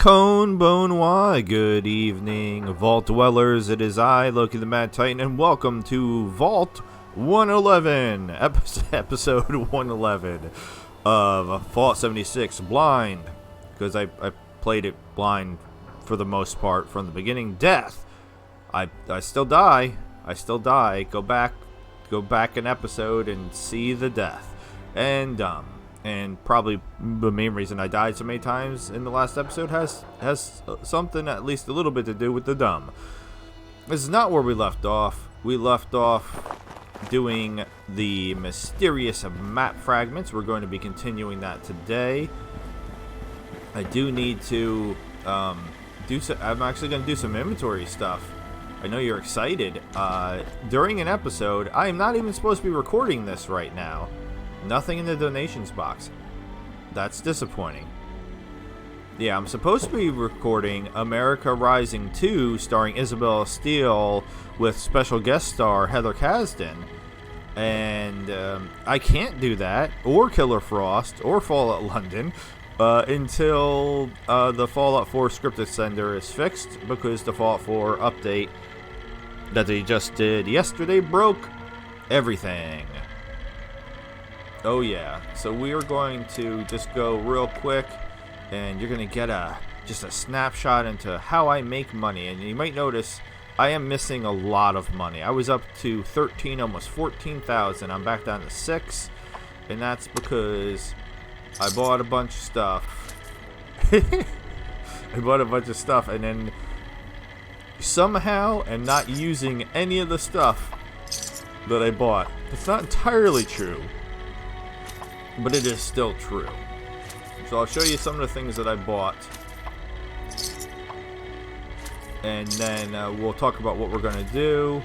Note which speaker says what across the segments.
Speaker 1: Cone Bone Y, good evening, Vault Dwellers. It is I, Loki the Mad Titan, and welcome to Vault 111, episode 111 of Fallout 76 Blind, because I played it blind for the most part from the beginning. Death. I still die. Go back an episode and see the death. And probably the main reason I died so many times in the last episode has something, at least a little bit, to do with the dumb. This is not where we left off. We left off doing the mysterious map fragments. We're going to be continuing that today. I do need to I'm actually going to do some inventory stuff. I know you're excited. During an episode, I am not even supposed to be recording this right now. Nothing in the donations box. That's disappointing. Yeah, I'm supposed to be recording America Rising 2 starring Isabella Steele with special guest star Heather Kasdan. And I can't do that, or Killer Frost, or Fallout London, until the Fallout 4 scripted sender is fixed, because the Fallout 4 update that they just did yesterday broke everything. Oh yeah, so we are going to just go real quick, and you're going to get just a snapshot into how I make money. And you might notice I am missing a lot of money. I was up to 13, almost 14,000. I'm back down to 6, and that's because I bought a bunch of stuff. And then somehow am not using any of the stuff that I bought. It's not entirely true, but it is still true. So I'll show you some of the things that I bought, and then we'll talk about what we're going to do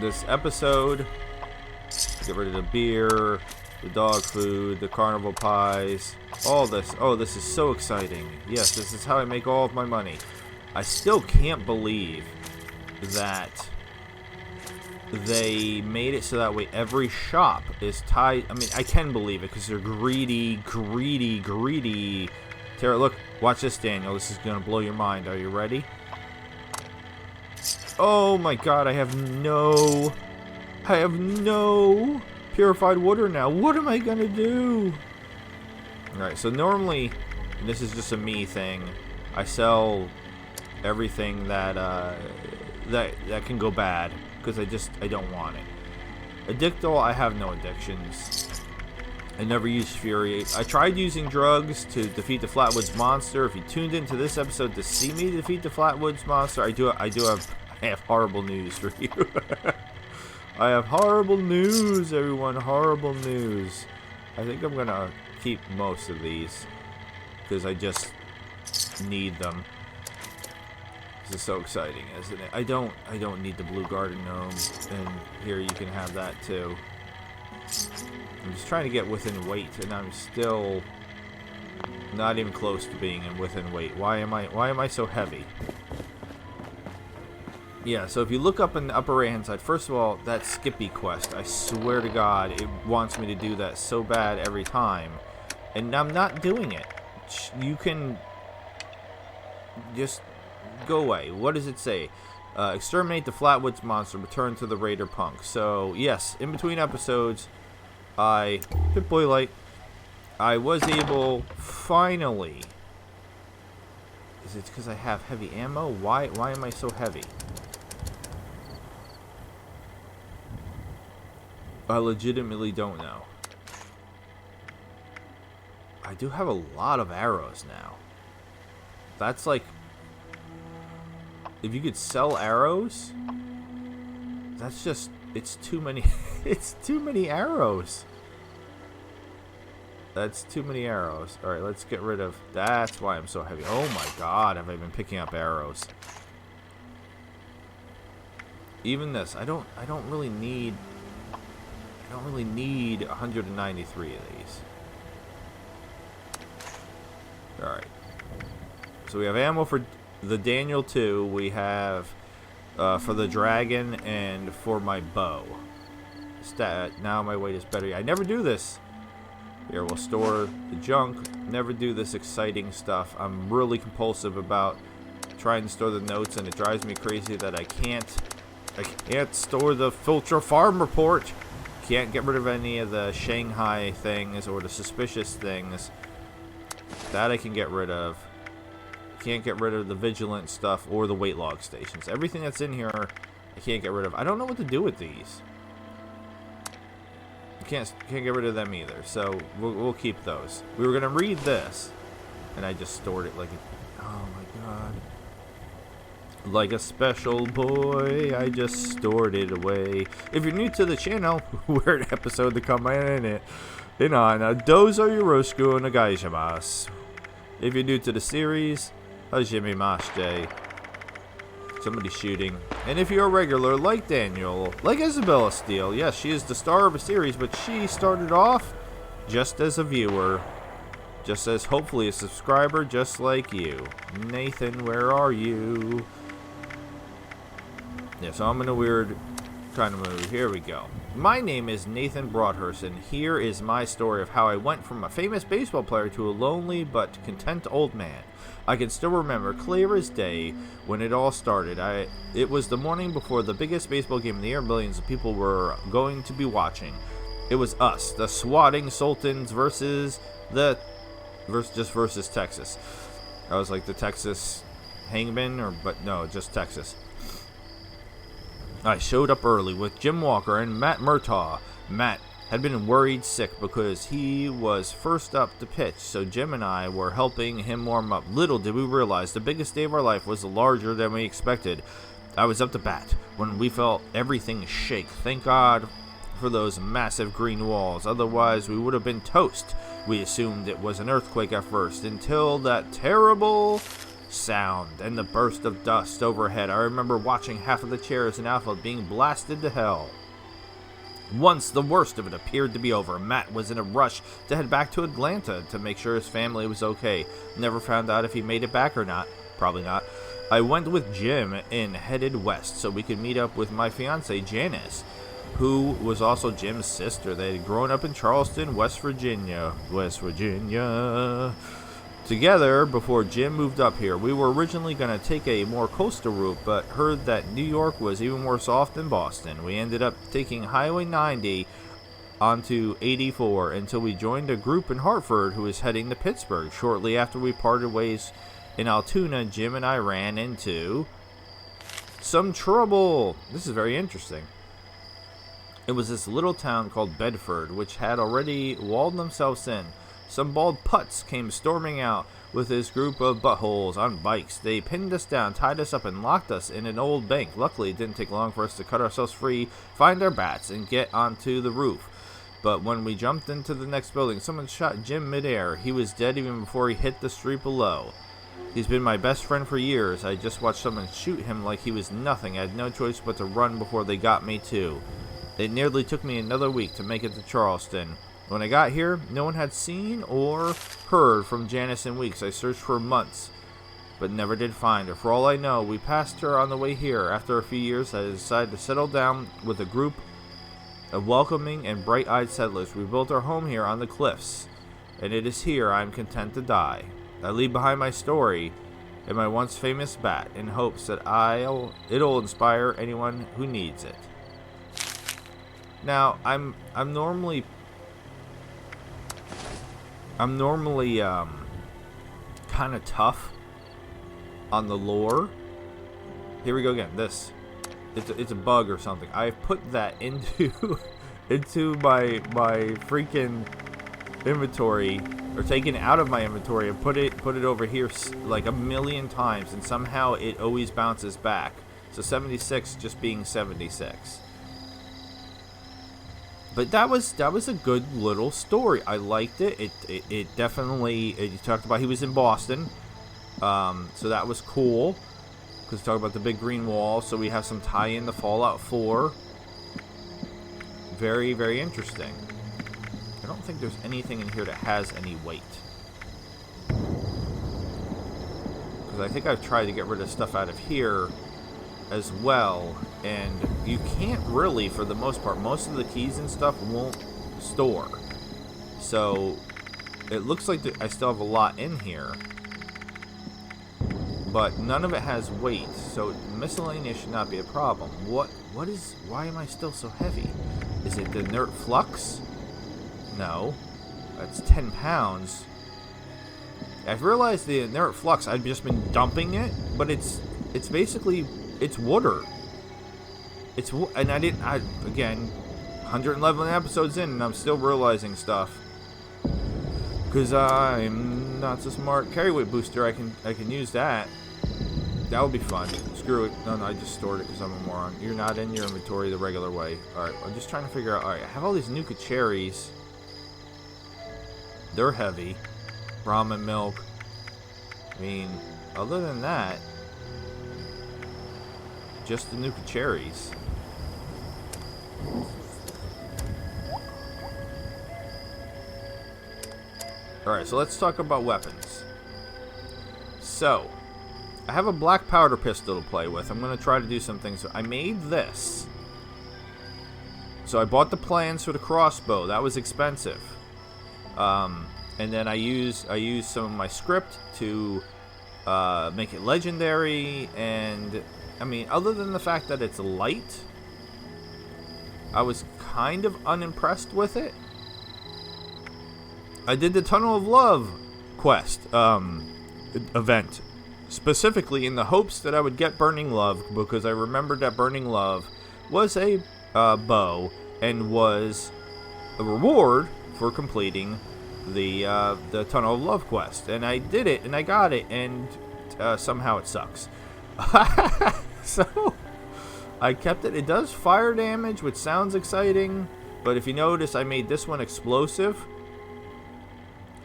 Speaker 1: this episode. Get rid of the beer, the dog food, the carnival pies, all this. Oh, this is so exciting. Yes, this is how I make all of my money. I still can't believe that they made it so that way every shop is tied. I mean, I can believe it because they're greedy. Tara, look, watch this, Daniel. This is going to blow your mind. Are you ready? Oh my god, I have no purified water now. What am I going to do? Alright, so normally, and this is just a me thing, I sell everything that can go bad, because I don't want it. Addictal, I have no addictions. I never use Fury. I tried using drugs to defeat the Flatwoods Monster. If you tuned into this episode to see me defeat the Flatwoods Monster, I have horrible news for you. I have horrible news, everyone. Horrible news. I think I'm gonna keep most of these because I just need them. This is so exciting, isn't it? I don't need the blue garden gnome, and here you can have that too. I'm just trying to get within weight, and I'm still not even close to being within weight. Why am I so heavy? Yeah, so if you look up in the upper right hand side, first of all, that Skippy quest, I swear to God, it wants me to do that so bad every time, and I'm not doing it. You can just go away. What does it say? Exterminate the Flatwoods Monster, return to the Raider Punk. So, yes, in between episodes, Pip-Boy Light, I was able, finally, is it because I have heavy ammo? Why am I so heavy? I legitimately don't know. I do have a lot of arrows now. That's like, if you could sell arrows, that's just, it's too many. It's too many arrows. That's too many arrows. Alright, let's get rid of, that's why I'm so heavy. Oh my god, have I been picking up arrows. Even this, I don't really need 193 of these. Alright. So we have ammo for the Daniel 2, we have for the dragon, and for my bow. Now my weight is better. I never do this. Here, we'll store the junk. Never do this exciting stuff. I'm really compulsive about trying to store the notes, and it drives me crazy that I can't store the Filter Farm Report. Can't get rid of any of the Shanghai things or the suspicious things. That I can get rid of. Can't get rid of the vigilant stuff or the weight log stations. Everything that's in here, I can't get rid of. I don't know what to do with these. Can't get rid of them either. So we'll keep those. We were gonna read this, and I just stored it like a, oh my god, like a special boy. I just stored it away. If you're new to the channel, weird episode to come in it. Dozo yoroshiku onegaishimasu. If you're new to the series, hajimemashite. Somebody shooting. And if you're a regular, like Daniel, like Isabella Steele, yes, she is the star of a series, but she started off just as a viewer, just as hopefully a subscriber, just like you. Nathan, where are you? Yeah, so I'm in a weird kind of mood. Here we go. My name is Nathan Broadhurst, and here is my story of how I went from a famous baseball player to a lonely but content old man. I can still remember clear as day when it all started. It was the morning before the biggest baseball game of the year. Millions of people were going to be watching. It was us, the swatting Sultans versus Texas. I was like the Texas Hangman, but no, just Texas. I showed up early with Jim Walker and Matt Murtaugh. Matt had been worried sick because he was first up to pitch, so Jim and I were helping him warm up. Little did we realize the biggest day of our life was larger than we expected. I was up to bat when we felt everything shake. Thank God for those massive green walls, otherwise we would have been toast. We assumed it was an earthquake at first, until that terrible sound and the burst of dust overhead. I remember watching half of the chairs in outfield being blasted to hell. Once the worst of it appeared to be over, Matt was in a rush to head back to Atlanta to make sure his family was okay. Never found out if he made it back or not. Probably not. I went with Jim and headed west so we could meet up with my fiancée Janice, who was also Jim's sister. They had grown up in Charleston, West Virginia. Together before Jim moved up here. We were originally going to take a more coastal route, but heard that New York was even worse off than Boston. We ended up taking Highway 90 onto 84 until we joined a group in Hartford who was heading to Pittsburgh. Shortly after we parted ways in Altoona, Jim and I ran into some trouble. This is very interesting. It was this little town called Bedford, which had already walled themselves in. Some bald putts came storming out with his group of buttholes on bikes. They pinned us down, tied us up, and locked us in an old bank. Luckily, it didn't take long for us to cut ourselves free, find our bats, and get onto the roof. But when we jumped into the next building, someone shot Jim midair. He was dead even before he hit the street below. He's been my best friend for years. I just watched someone shoot him like he was nothing. I had no choice but to run before they got me too. It nearly took me another week to make it to Charleston. When I got here, no one had seen or heard from Janice in weeks. I searched for months, but never did find her. For all I know, we passed her on the way here. After a few years, I decided to settle down with a group of welcoming and bright-eyed settlers. We built our home here on the cliffs, and it is here I am content to die. I leave behind my story and my once famous bat in hopes that it'll inspire anyone who needs it. Now, I'm normally kind of tough on the lore. Here we go again. It's a bug or something. I've put that into my freaking inventory, or taken it out of my inventory and put it over here like a million times, and somehow it always bounces back. So 76 just being 76. But that was a good little story. I liked it. It definitely. You talked about he was in Boston, so that was cool. Because talk about the big green wall. So we have some tie-in to Fallout 4. Very, very interesting. I don't think there's anything in here that has any weight. Because I think I've tried to get rid of stuff out of here as well, and you can't really, for the most part. Most of the keys and stuff won't store, so it looks like I still have a lot in here. But none of it has weight, so miscellaneous should not be a problem. Why am I still so heavy? Is it the inert flux? No. That's 10 pounds. I've realized the inert flux, I've just been dumping it, but it's basically, it's water. And again, 111 episodes in, and I'm still realizing stuff. Because I'm not so smart. Carry weight booster, I can use that. That would be fun. Screw it. No, I just stored it because I'm a moron. You're not in your inventory the regular way. Alright, I'm just trying to figure out. Alright, I have all these Nuka cherries. They're heavy. Brahmin milk. I mean, other than that, just the Nuka cherries. Alright, so let's talk about weapons. So, I have a black powder pistol to play with. I'm going to try to do some things. I made this. So I bought the plans for the crossbow. That was expensive. And then I used some of my script to make it legendary. And, I mean, other than the fact that it's light, I was kind of unimpressed with it. I did the Tunnel of Love quest event, specifically in the hopes that I would get Burning Love, because I remembered that Burning Love was a bow and was a reward for completing the Tunnel of Love quest. And I did it, and I got it, and somehow it sucks. So I kept it. It does fire damage, which sounds exciting, but if you notice, I made this one explosive,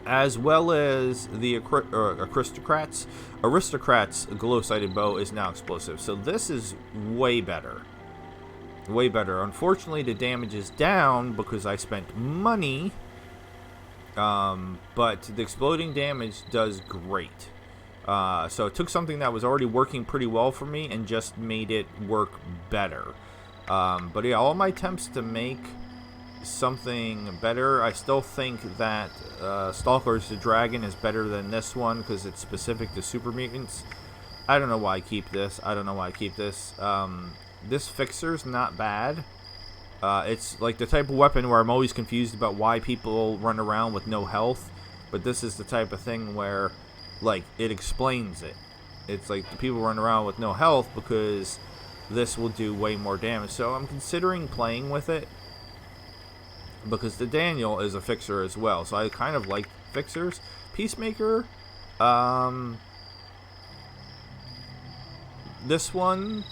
Speaker 1: as well as the Aristocrat's glow-sighted bow is now explosive. So this is way better. Way better. Unfortunately, the damage is down because I spent money, but the exploding damage does great. So it took something that was already working pretty well for me and just made it work better. But yeah, all my attempts to make something better, I still think that Stalker's the Dragon is better than this one because it's specific to super mutants. I don't know why I keep this. This fixer's not bad. It's like the type of weapon where I'm always confused about why people run around with no health, but this is the type of thing where, like, it explains it. It's like the people run around with no health because this will do way more damage. So I'm considering playing with it, because the Daniel is a fixer as well, so I kind of like fixers. Peacemaker, this one,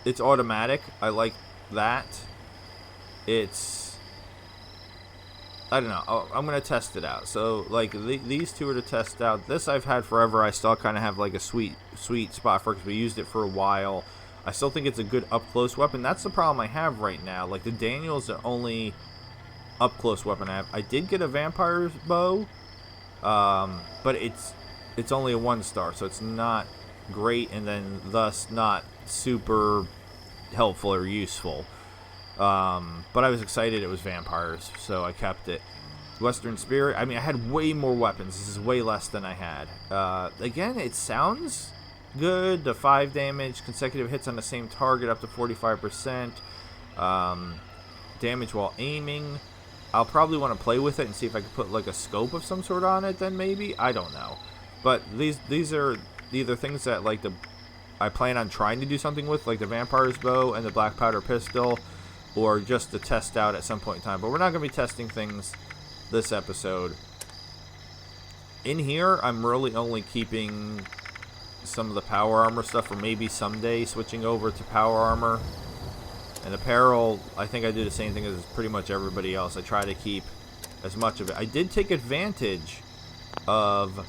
Speaker 1: it's automatic. I like that. It's, I don't know. I'm going to test it out. So, like, these two are to test out. This I've had forever. I still kind of have, like, a sweet spot for it because we used it for a while. I still think it's a good up-close weapon. That's the problem I have right now. Like, the Daniel's the only up-close weapon I have. I did get a vampire's bow, but it's only a 1-star, so it's not great, and then thus not super helpful or useful. But I was excited it was vampires, so I kept it. Western Spirit, I mean, I had way more weapons. This is way less than I had. Again, it sounds good. The 5 damage, consecutive hits on the same target up to 45%. Damage while aiming. I'll probably want to play with it and see if I can put like a scope of some sort on it then maybe. I don't know. But these are either things that like I plan on trying to do something with, like the vampire's bow and the black powder pistol, or just to test out at some point in time. But we're not going to be testing things this episode. In here, I'm really only keeping some of the power armor stuff, or maybe someday switching over to power armor. And apparel, I think I do the same thing as pretty much everybody else. I try to keep as much of it. I did take advantage of,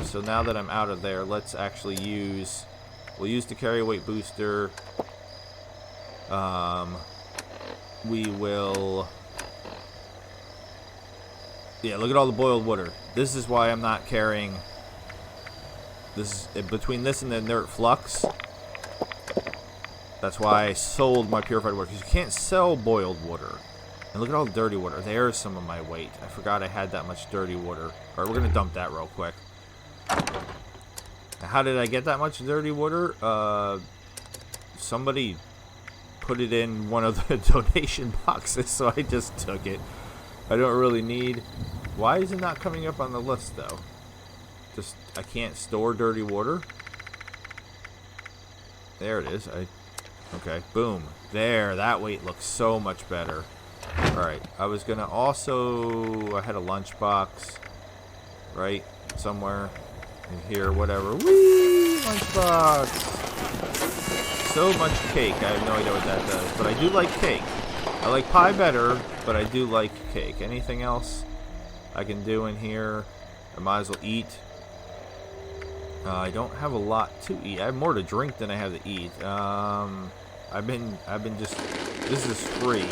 Speaker 1: so now that I'm out of there, let's actually we'll use the carry weight booster. We will, yeah, look at all the boiled water. This is why I'm not carrying. This is between this and the inert flux. That's why I sold my purified water, because you can't sell boiled water. And look at all the dirty water. There's some of my weight. I forgot I had that much dirty water. Alright, we're going to dump that real quick. How did I get that much dirty water? Somebody put it in one of the donation boxes, so I just took it. I don't really need... Why is it not coming up on the list, though? Just, I can't store dirty water? There it is. Okay, boom. There, that weight looks so much better. Alright, I was gonna also... I had a lunchbox, right? Somewhere in here, whatever. Whee! Lunchbox! So much cake. I have no idea what that does, but I do like cake. I like pie better, but I do like cake. Anything else I can do in here? I might as well eat. I don't have a lot to eat. I have more to drink than I have to eat. I've been just... This is free.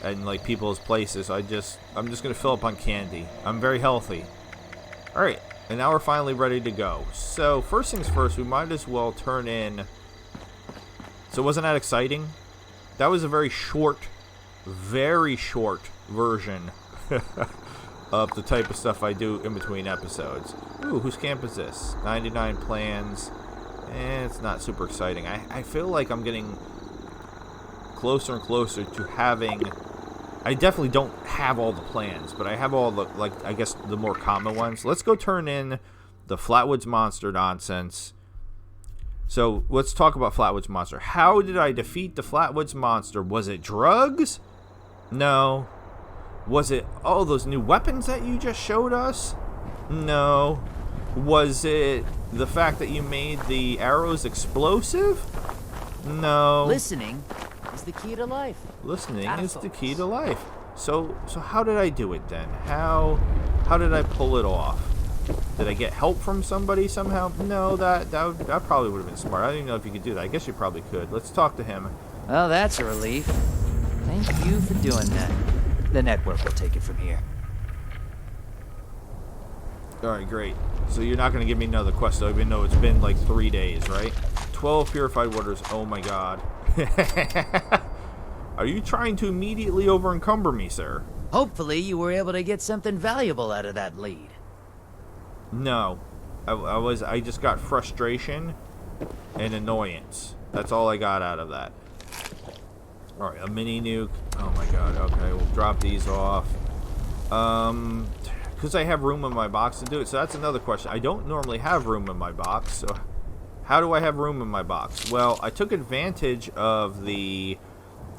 Speaker 1: And like people's places, I'm just gonna fill up on candy. I'm very healthy. Alright, and now we're finally ready to go. So first things first, we might as well turn in. So wasn't that exciting? That was a very short version of the type of stuff I do in between episodes. Ooh, whose camp is this? 99 plans. It's not super exciting. I feel like I'm getting closer and closer to having... I definitely don't have all the plans, but I have all the, like, I guess the more common ones. Let's go turn in the Flatwoods Monster nonsense. So, let's talk about Flatwoods Monster. How did I defeat the Flatwoods Monster? Was it drugs? No. Was it, oh, those new weapons that you just showed us? No. Was it the fact that you made the arrows explosive? No.
Speaker 2: Listening is the key to life.
Speaker 1: Listening is the key to life. So how did I do it then? How did I pull it off? Did I get help from somebody somehow? No, that probably would have been smart. I don't even know if you could do that. I guess you probably could. Let's talk to him.
Speaker 2: Well, that's a relief. Thank you for doing that. The network will take it from here.
Speaker 1: Alright, great. So you're not going to give me another quest, though, even though it's been like 3 days, right? 12 purified waters. Oh my god. Are you trying to immediately over-encumber me, sir?
Speaker 2: Hopefully you were able to get something valuable out of that lead.
Speaker 1: No. I just got frustration and annoyance. That's all I got out of that. Alright, a mini nuke. Oh my god, okay, we'll drop these off. Because I have room in my box to do it. So that's another question. I don't normally have room in my box, so how do I have room in my box? Well, I took advantage of the...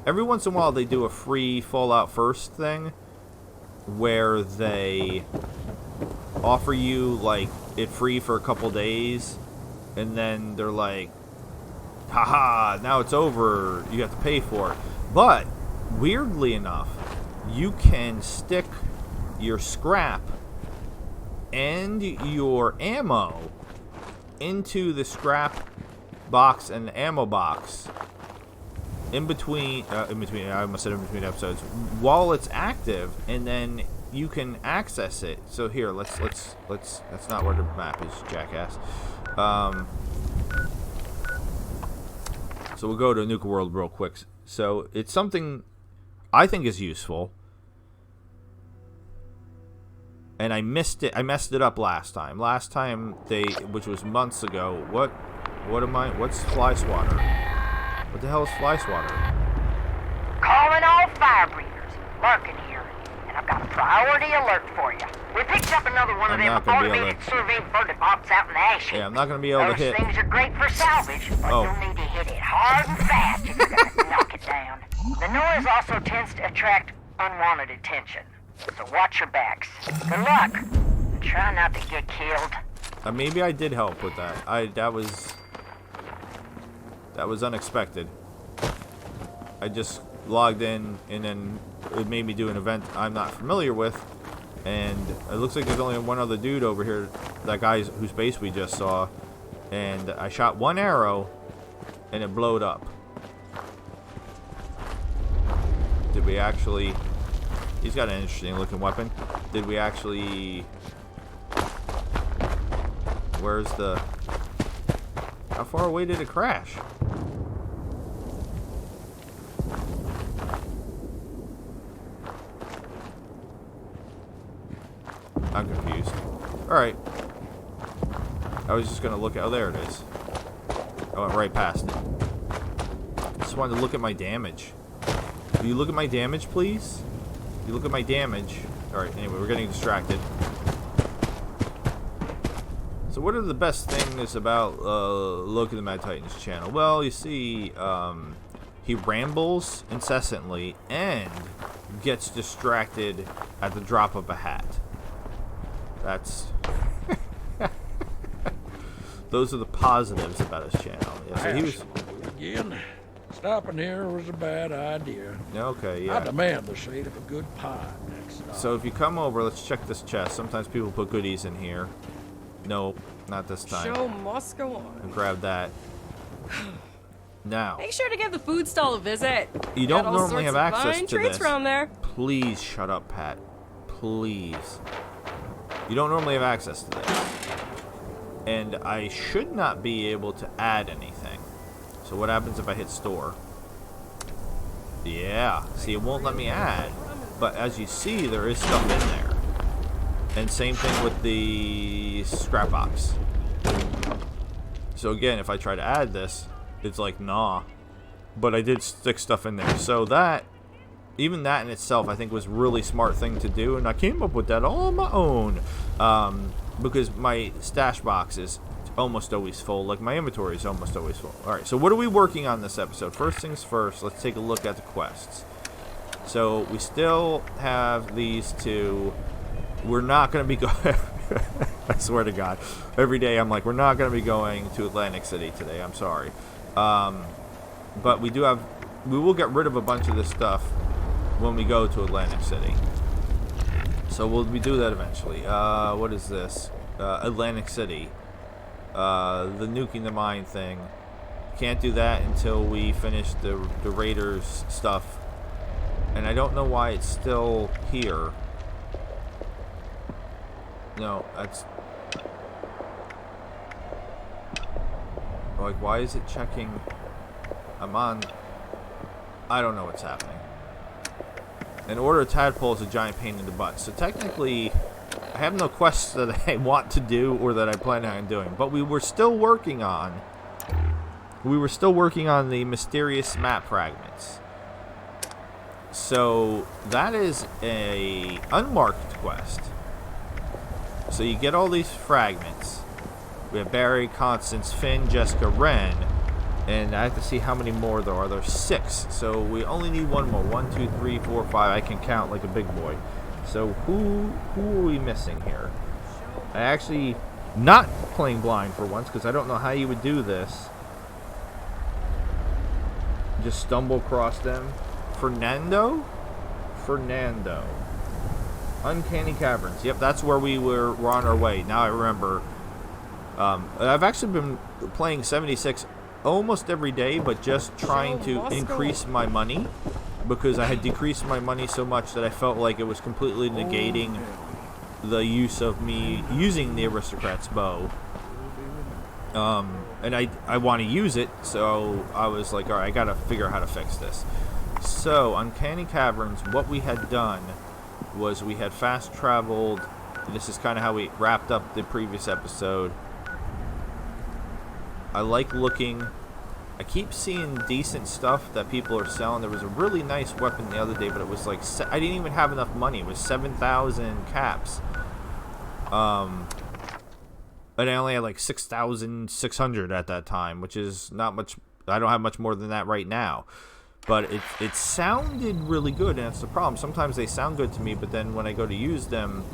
Speaker 1: Every once in a while they do a free Fallout First thing where they offer you, like, it free for a couple days, and then they're like, haha, now it's over, you have to pay for it. But, weirdly enough, you can stick your scrap and your ammo into the scrap box and the ammo box in between I almost said in between episodes while it's active, and then you can access it. So here, let's that's not where the map is, jackass. So we'll go to Nuka World real quick. So it's something I think is useful. And I missed it. I messed it up last time. Last time which was months ago. What's fly swatter? What the hell is fly swatter?
Speaker 3: Calling all fire breathers, lurking here, and I've got a priority alert for you. We picked up another one of them automated survey verdict bombs out in the ash.
Speaker 1: Yeah, I'm not gonna be able to hit.
Speaker 3: Those things are great for salvage, but you'll need to hit it hard and fast if you're gonna knock it down. The noise also tends to attract unwanted attention. So watch your backs. Good luck. And try not to get killed.
Speaker 1: Maybe I did help with that. That was unexpected. I just logged in, and then it made me do an event I'm not familiar with. And it looks like there's only one other dude over here, that guy whose base we just saw. And I shot one arrow, and it blowed up. Did we actually... He's got an interesting looking weapon. Did we actually... Where's the... How far away did it crash? Alright. I was just gonna look at... Oh, there it is. I went right past it. Just wanted to look at my damage. Will you look at my damage, please? You look at my damage. Alright, anyway, we're getting distracted. So what are the best things about Loki the Mad Titan's channel? Well, you see, he rambles incessantly and gets distracted at the drop of a hat. That's... Those are the positives about his channel. Yeah, so he was...
Speaker 4: Again, stopping here was a bad idea.
Speaker 1: Okay, yeah.
Speaker 4: I demand the seat of a good pie next time.
Speaker 1: So if you come over, let's check this chest. Sometimes people put goodies in here. Nope, not this time.
Speaker 5: Show must go on.
Speaker 1: And grab that. Now,
Speaker 5: Make sure to give the food stall a visit.
Speaker 1: you
Speaker 5: Got
Speaker 1: don't
Speaker 5: all
Speaker 1: normally
Speaker 5: sorts
Speaker 1: have
Speaker 5: of
Speaker 1: access
Speaker 5: fine
Speaker 1: to
Speaker 5: treats
Speaker 1: this.
Speaker 5: around there.
Speaker 1: Please shut up, Pat. Please. You don't normally have access to this. And I should not be able to add anything. So what happens if I hit store? Yeah. See, it won't let me add. But as you see, there is stuff in there. And same thing with the scrap box. So again, if I try to add this, it's like, nah. But I did stick stuff in there. So that, even that in itself, I think was a really smart thing to do. And I came up with that all on my own. Because my stash box is almost always full. Like, my inventory is almost always full. Alright, so what are we working on this episode? First things first, let's take a look at the quests. So, we still have these two. We're not going to be going... I swear to God. Every day I'm like, we're not going to be going to Atlantic City today. I'm sorry. But we do have... We will get rid of a bunch of this stuff when we go to Atlantic City. So we do that eventually. What is this? Atlantic City. The nuking the mine thing. Can't do that until we finish the Raiders stuff. And I don't know why it's still here. No, that's... Like, why is it checking? I'm on... I don't know what's happening. An order of tadpole is a giant pain in the butt. So technically, I have no quests that I want to do or that I plan on doing. But we were still working on... the mysterious map fragments. So that is a unmarked quest. So you get all these fragments. We have Barry, Constance, Finn, Jessica, Wren. And I have to see how many more there are. There's 6. So we only need one more. 1, 2, 3, 4, 5. I can count like a big boy. So who are we missing here? I actually not playing blind for once because I don't know how you would do this. Just stumble across them. Fernando. Uncanny Caverns. Yep, that's where we're on our way. Now I remember. I've actually been playing 76 almost every day, but just trying to increase my money because I had decreased my money so much that I felt like it was completely negating the use of me using the Aristocrat's bow. And I want to use it, so I was like, alright, I gotta figure out how to fix this. So, Uncanny Caverns, what we had done was we had fast traveled, and this is kind of how we wrapped up the previous episode. I like looking. I keep seeing decent stuff that people are selling. There was a really nice weapon the other day, but it was like, I didn't even have enough money. It was 7,000 caps. And I only had like 6,600 at that time, which is not much. I don't have much more than that right now. But it sounded really good, and that's the problem. Sometimes they sound good to me, but then when I go to use them,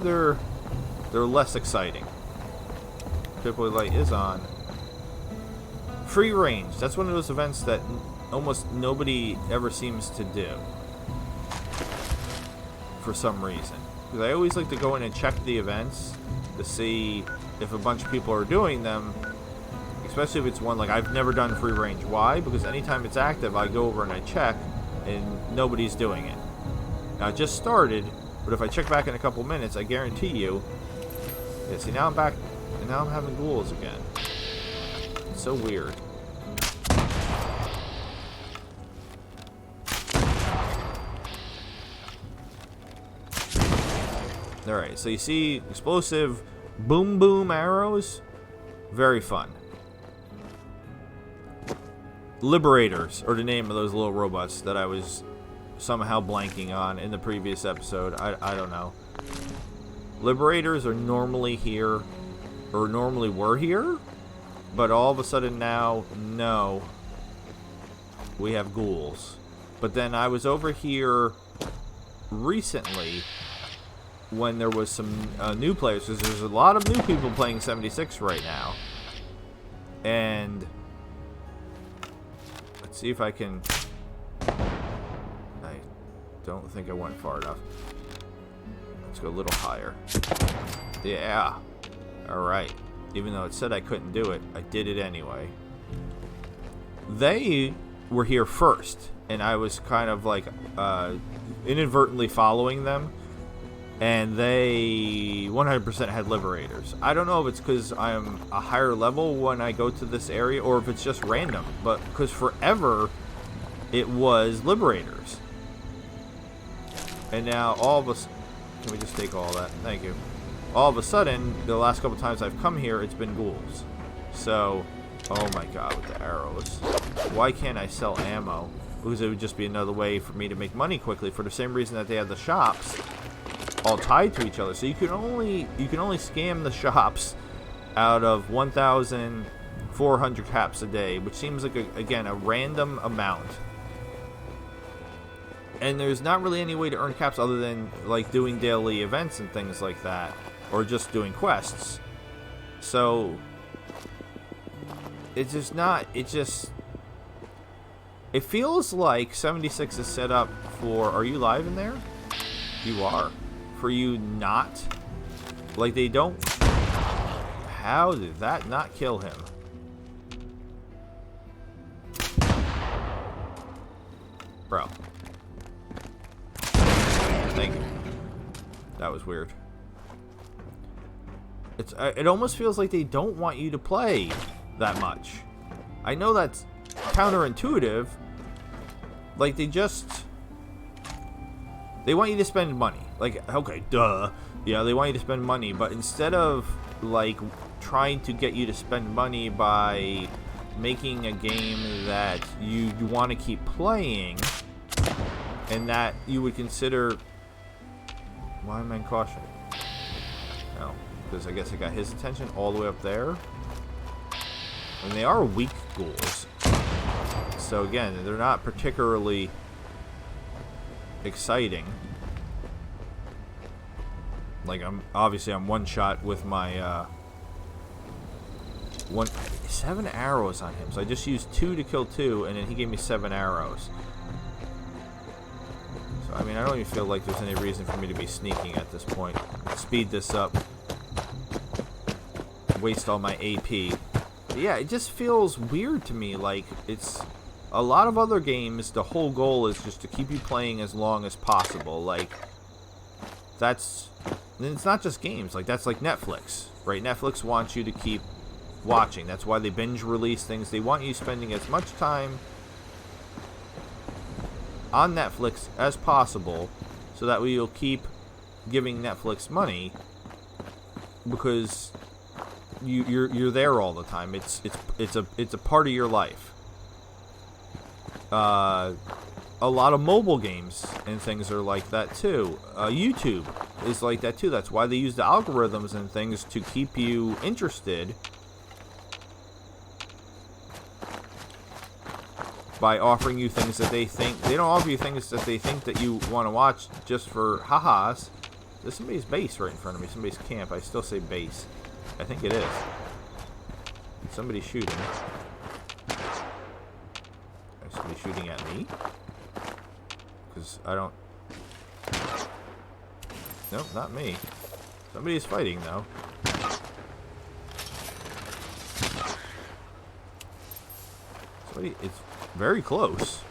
Speaker 1: they're less exciting. Typically light is on. Free range. That's one of those events that almost nobody ever seems to do. For some reason. Because I always like to go in and check the events to see if a bunch of people are doing them. Especially if it's one like I've never done free range. Why? Because anytime it's active, I go over and I check and nobody's doing it. Now it just started, but if I check back in a couple minutes, I guarantee you. Yeah, see, now I'm back. And now I'm having ghouls again. It's so weird. Alright, so you see explosive boom boom arrows. Very fun. Liberators are the name of those little robots that I was somehow blanking on in the previous episode. I don't know. Liberators are normally here, or normally were here, but all of a sudden now, no. We have ghouls. But then I was over here recently when there was some new players, because there's a lot of new people playing 76 right now. And let's see if I can... I don't think I went far enough. Let's go a little higher. Yeah. Alright. Even though it said I couldn't do it, I did it anyway. They were here first, and I was kind of like inadvertently following them. And they 100% had liberators. I don't know if it's because I'm a higher level when I go to this area, or if it's just random. But because forever it was liberators. And now all of us... Can we just take all that? Thank you. All of a sudden, the last couple times I've come here, it's been ghouls. So, oh my god, with the arrows. Why can't I sell ammo? Because it would just be another way for me to make money quickly, for the same reason that they have the shops all tied to each other. So you can only scam the shops out of 1,400 caps a day, which seems like again a random amount. And there's not really any way to earn caps other than like doing daily events and things like that, or just doing quests. So it's just not. It feels like 76 is set up for. Are you live in there? You are. For you not, like they don't. How did that not kill him? Bro. Thank you. That was weird. It almost feels like they don't want you to play that much. I know that's counterintuitive. Like they want you to spend money. Like, okay, duh. Yeah, they want you to spend money, but instead of like trying to get you to spend money by making a game that you want to keep playing and that you would consider... Why am I in caution? No, because I guess I got his attention all the way up there. And they are weak ghouls. So again, they're not particularly exciting. Like I'm one shot with my 7 arrows on him. So I just used 2 to kill 2, and then he gave me 7 arrows. So I mean, I don't even feel like there's any reason for me to be sneaking at this point. Speed this up. Waste all my AP. But yeah, it just feels weird to me. Like it's a lot of other games. The whole goal is just to keep you playing as long as possible. Like that's. And it's not just games, like that's like Netflix, right? Netflix wants you to keep watching. That's why they binge release things. They want you spending as much time on Netflix as possible, so that way you'll keep giving Netflix money, because you're there all the time. It's a part of your life. A lot of mobile games and things are like that too. YouTube is like that too. That's why they use the algorithms and things to keep you interested by offering you things that they think... They don't offer you things that they think that you want to watch just for ha-has. There's somebody's base right in front of me. Somebody's camp. I still say base. I think it is. Somebody's shooting. Is somebody shooting at me? Because I don't... Nope, not me. Somebody's fighting, though. Somebody... It's very close.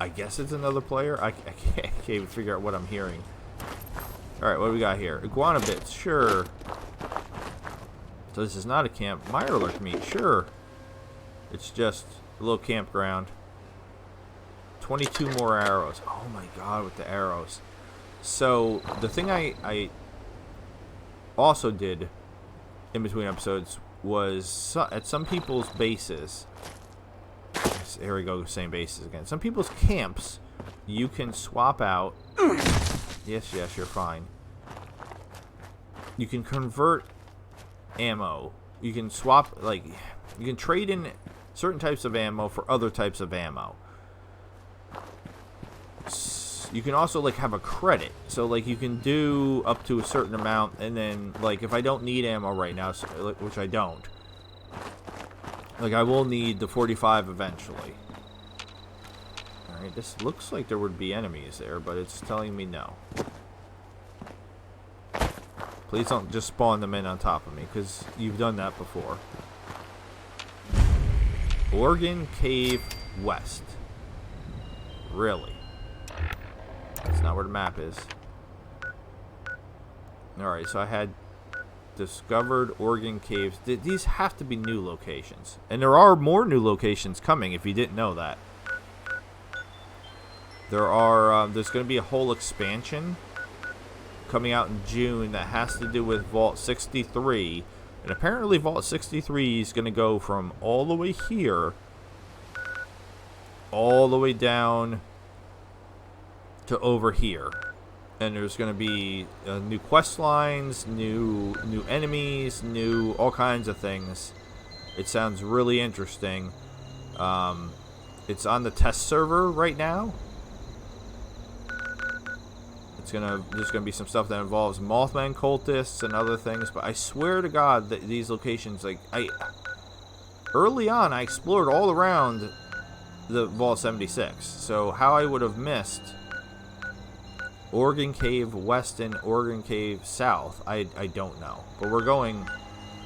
Speaker 1: I guess it's another player. I can't even figure out what I'm hearing. Alright, what do we got here? Iguana bits, sure. So this is not a camp. Mirelurk meat, sure. It's just a little campground. 22 more arrows. Oh my god, with the arrows. So the thing I also did in between episodes was at some people's bases. Here we go, same bases again. Some people's camps, you can swap out. Yes, you're fine. You can convert ammo. You can swap, like, you can trade in certain types of ammo for other types of ammo. You can also, like, have a credit. So, like, you can do up to a certain amount, and then, like, if I don't need ammo right now, which I don't, like, I will need the 45 eventually. Alright, this looks like there would be enemies there, but it's telling me no. Please don't just spawn them in on top of me, because you've done that before. Organ Cave West. Really? That's not where the map is. Alright, so I had discovered Organ Caves. These have to be new locations. And there are more new locations coming, if you didn't know that. There's going to be a whole expansion coming out in June that has to do with Vault 63. And apparently Vault 63 is going to go from all the way here all the way down to over here. And there's going to be new quest lines, new enemies, new all kinds of things. It sounds really interesting. It's on the test server right now. There's gonna be some stuff that involves Mothman cultists and other things, but I swear to God that these locations, like, early on I explored all around the Vault 76. So how I would have missed Organ Cave West and Organ Cave South, I don't know. But we're going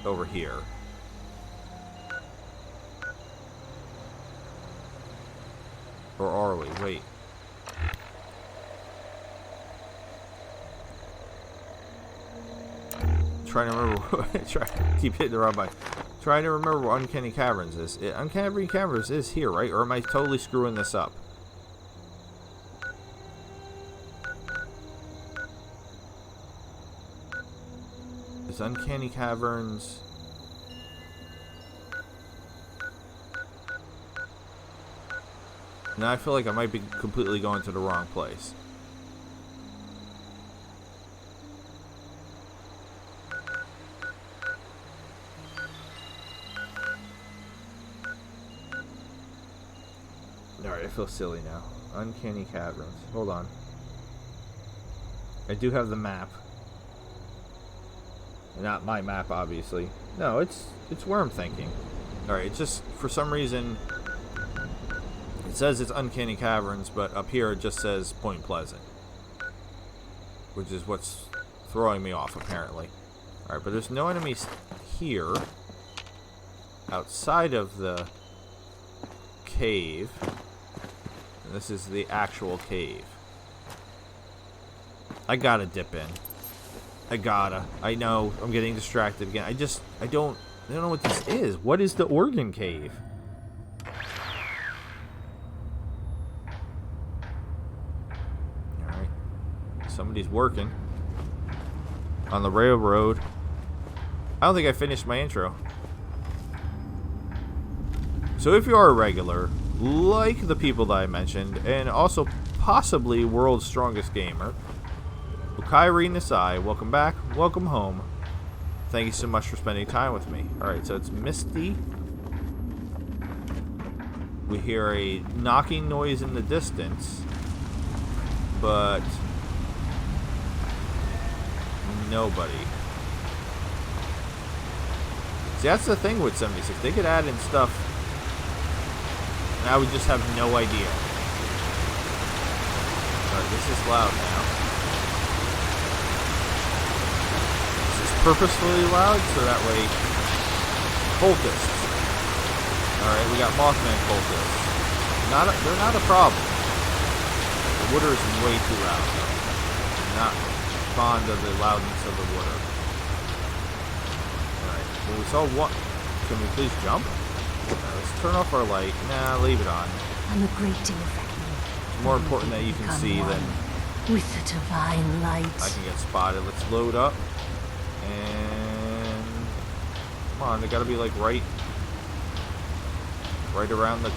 Speaker 1: over here. Or are we? Wait. Trying to remember. Keep hitting the wrong button. Trying to remember where Uncanny Caverns is. Uncanny Caverns is here, right? Or am I totally screwing this up? Is Uncanny Caverns? Now I feel like I might be completely going to the wrong place. Alright, I feel silly now. Uncanny Caverns. Hold on. I do have the map. Not my map, obviously. No, it's where I'm thinking. Alright, it's just, for some reason, it says it's Uncanny Caverns, but up here it just says Point Pleasant. Which is what's throwing me off, apparently. Alright, but there's no enemies here. Outside of the cave. And this is the actual cave. I gotta dip in. I know. I'm getting distracted again. I don't know what this is. What is the Organ Cave? Alright. Somebody's working. On the railroad. I don't think I finished my intro. So if you are a regular, like the people that I mentioned, and also possibly World's Strongest Gamer, Kyrie Nasai, welcome back, welcome home. Thank you so much for spending time with me. Alright, so it's misty. We hear a knocking noise in the distance, but nobody. See, that's the thing with 76. They could add in stuff, and I would just have no idea. Alright, this is loud now. Purposefully loud, so that way cultists. Alright, we got Mothman cultists. They're not a problem. The water is way too loud, though. I'm not fond of the loudness of the water. Alright. Well, we saw what? Can we please jump? Let's turn off our light. Nah, leave it on.
Speaker 6: I'm a great deal fragment.
Speaker 1: It's more important that you can see than
Speaker 6: with the divine light.
Speaker 1: I can get spotted. Let's load up. And come on, they gotta be like right around the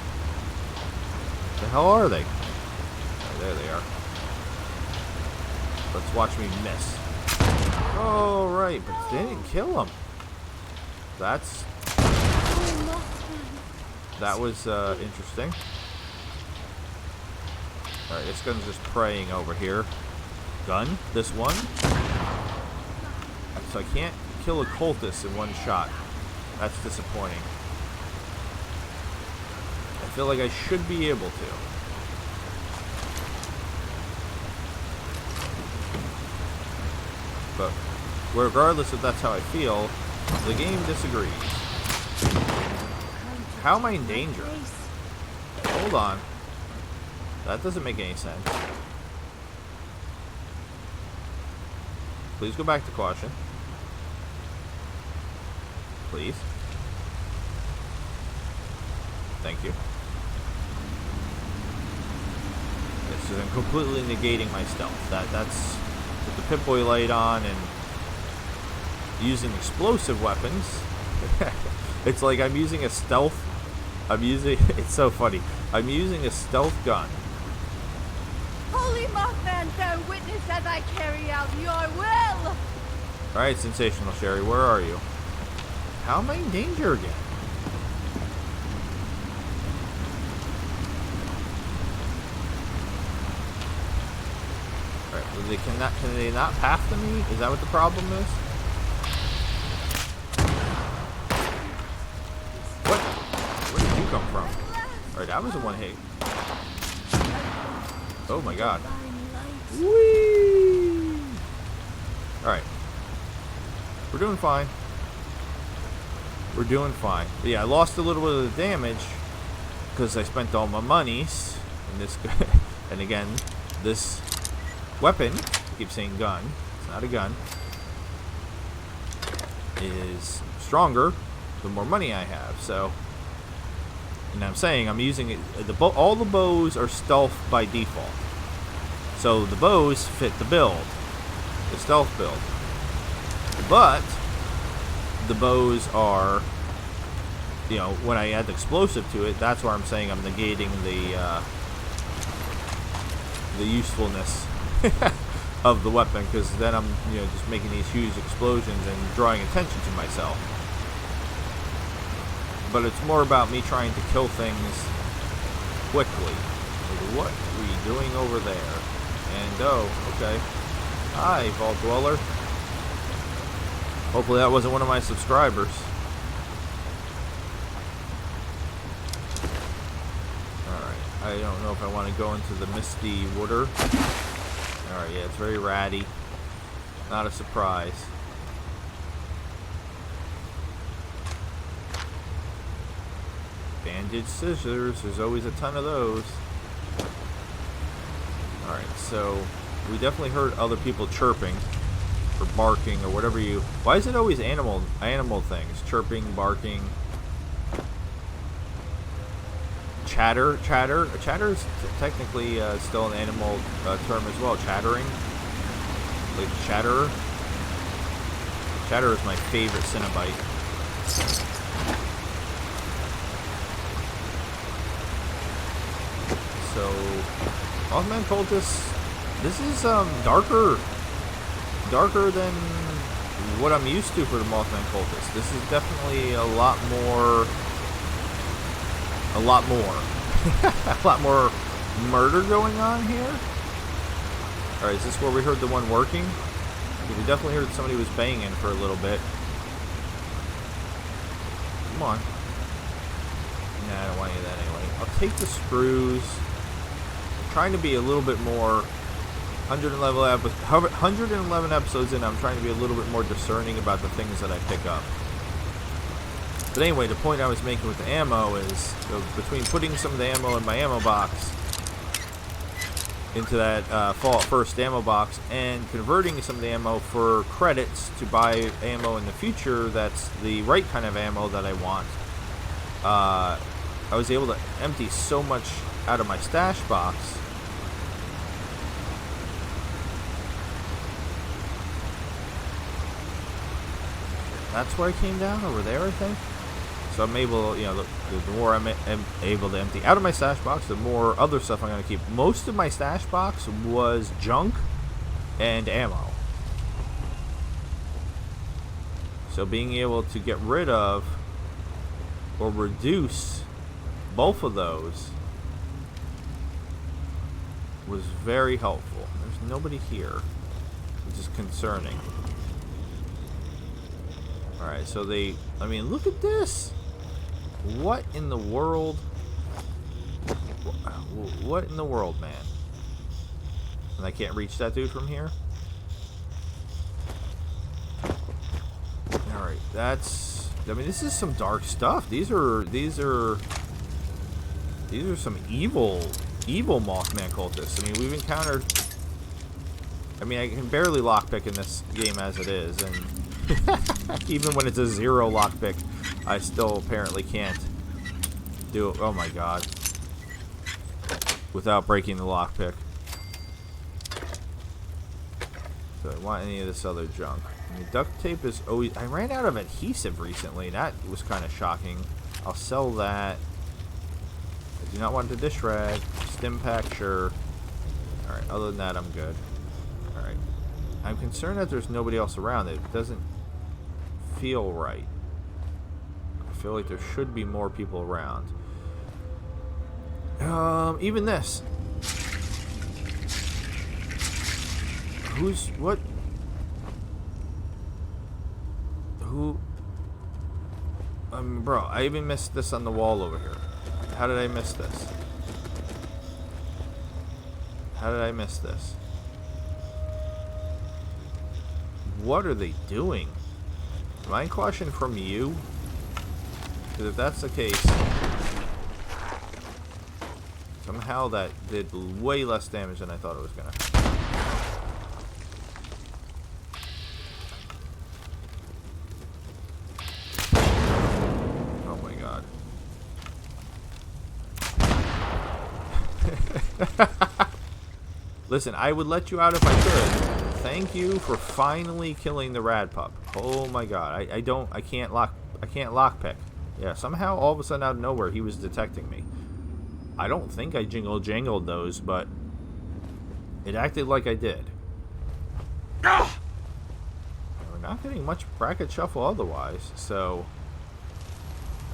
Speaker 1: hell are they? Oh, there they are. Let's watch me miss. Oh, right, but they didn't kill him. That was interesting. Alright, this gun's just praying over here. Gun, this one. So I can't kill a cultist in one shot. That's disappointing. I feel like I should be able to. But regardless if that's how I feel, the game disagrees. How am I in danger? Hold on. That doesn't make any sense. Please go back to caution. Please. Thank you. This is completely negating my stealth. That's with the Pip-Boy light on and using explosive weapons. It's like I'm using a stealth. It's so funny. I'm using a stealth gun.
Speaker 6: Holy Mothman, bear witness as I carry out your will.
Speaker 1: Alright, Sensational Sherry, where are you? How am I in danger again? Alright, well, can they not path to me? Is that what the problem is? What? Where did you come from? Alright, that was a one hit. Oh my god. Whee! Alright. We're doing fine. We're doing fine. But yeah, I lost a little bit of the damage because I spent all my monies in this. And again, this weapon, I keep saying gun, it's not a gun, is stronger the more money I have. So, and I'm saying I'm using it. All the bows are stealth by default. So the bows fit the build, the stealth build. But the bows are, you know, when I add the explosive to it, that's where I'm saying I'm negating the usefulness of the weapon, because then I'm, you know, just making these huge explosions and drawing attention to myself. But it's more about me trying to kill things quickly. Like, what are you doing over there? And oh, okay. Hi, Vault Dweller. Hopefully that wasn't one of my subscribers. Alright, I don't know if I want to go into the misty water. Alright, yeah, it's very ratty. Not a surprise. Bandage scissors, there's always a ton of those. Alright, so we definitely heard other people chirping or barking or whatever you. Why is it always animal things? Chirping, barking, chatter. Chatter is technically still an animal term as well. Chattering, like chatterer. Chatter is my favorite Cenobite. So, Mothman Cultist, this is darker than what I'm used to for the Mothman Cultist. This is definitely a lot more a lot more murder going on here. Alright, is this where we heard the one working? We definitely heard somebody was banging for a little bit. Come on. Nah, I don't want any of that anyway. I'll take the screws. I'm trying to be a little bit more 111 episodes in, I'm trying to be a little bit more discerning about the things that I pick up. But anyway, the point I was making with the ammo is, between putting some of the ammo in my ammo box into that Fallout First ammo box and converting some of the ammo for credits to buy ammo in the future that's the right kind of ammo that I want. I was able to empty so much out of my stash box. That's where I came down, over there, I think. So I'm able, you know, the more I'm able to empty out of my stash box, the more other stuff I'm going to keep. Most of my stash box was junk and ammo. So being able to get rid of or reduce both of those was very helpful. There's nobody here, which is concerning. Alright, so I mean, look at this! What in the world? What in the world, man? And I can't reach that dude from here? Alright, that's... I mean, this is some dark stuff. These are some evil Mothman cultists. I mean, we've encountered... I mean, I can barely lockpick in this game as it is, and... even when it's a 0 lockpick, I still apparently can't do it. Oh my god. Without breaking the lockpick. So I want any of this other junk. I mean, duct tape is always... I ran out of adhesive recently. That was kind of shocking. I'll sell that. I do not want the dish rag. Stim pack, sure. Alright, other than that, I'm good. Alright. I'm concerned that there's nobody else around. It doesn't feel right. I feel like there should be more people around. Even this. What? Who? Bro, I even missed this on the wall over here. How did I miss this? How did I miss this? What are they doing? Mind caution from you? Because if that's the case, somehow that did way less damage than I thought it was gonna. Oh my god. Listen, I would let you out if I could. Thank you for finally killing the rad pup. Oh my god. I can't lockpick. Yeah, somehow all of a sudden out of nowhere he was detecting me. I don't think I jangled those, but it acted like I did. We're not getting much bracket shuffle otherwise, so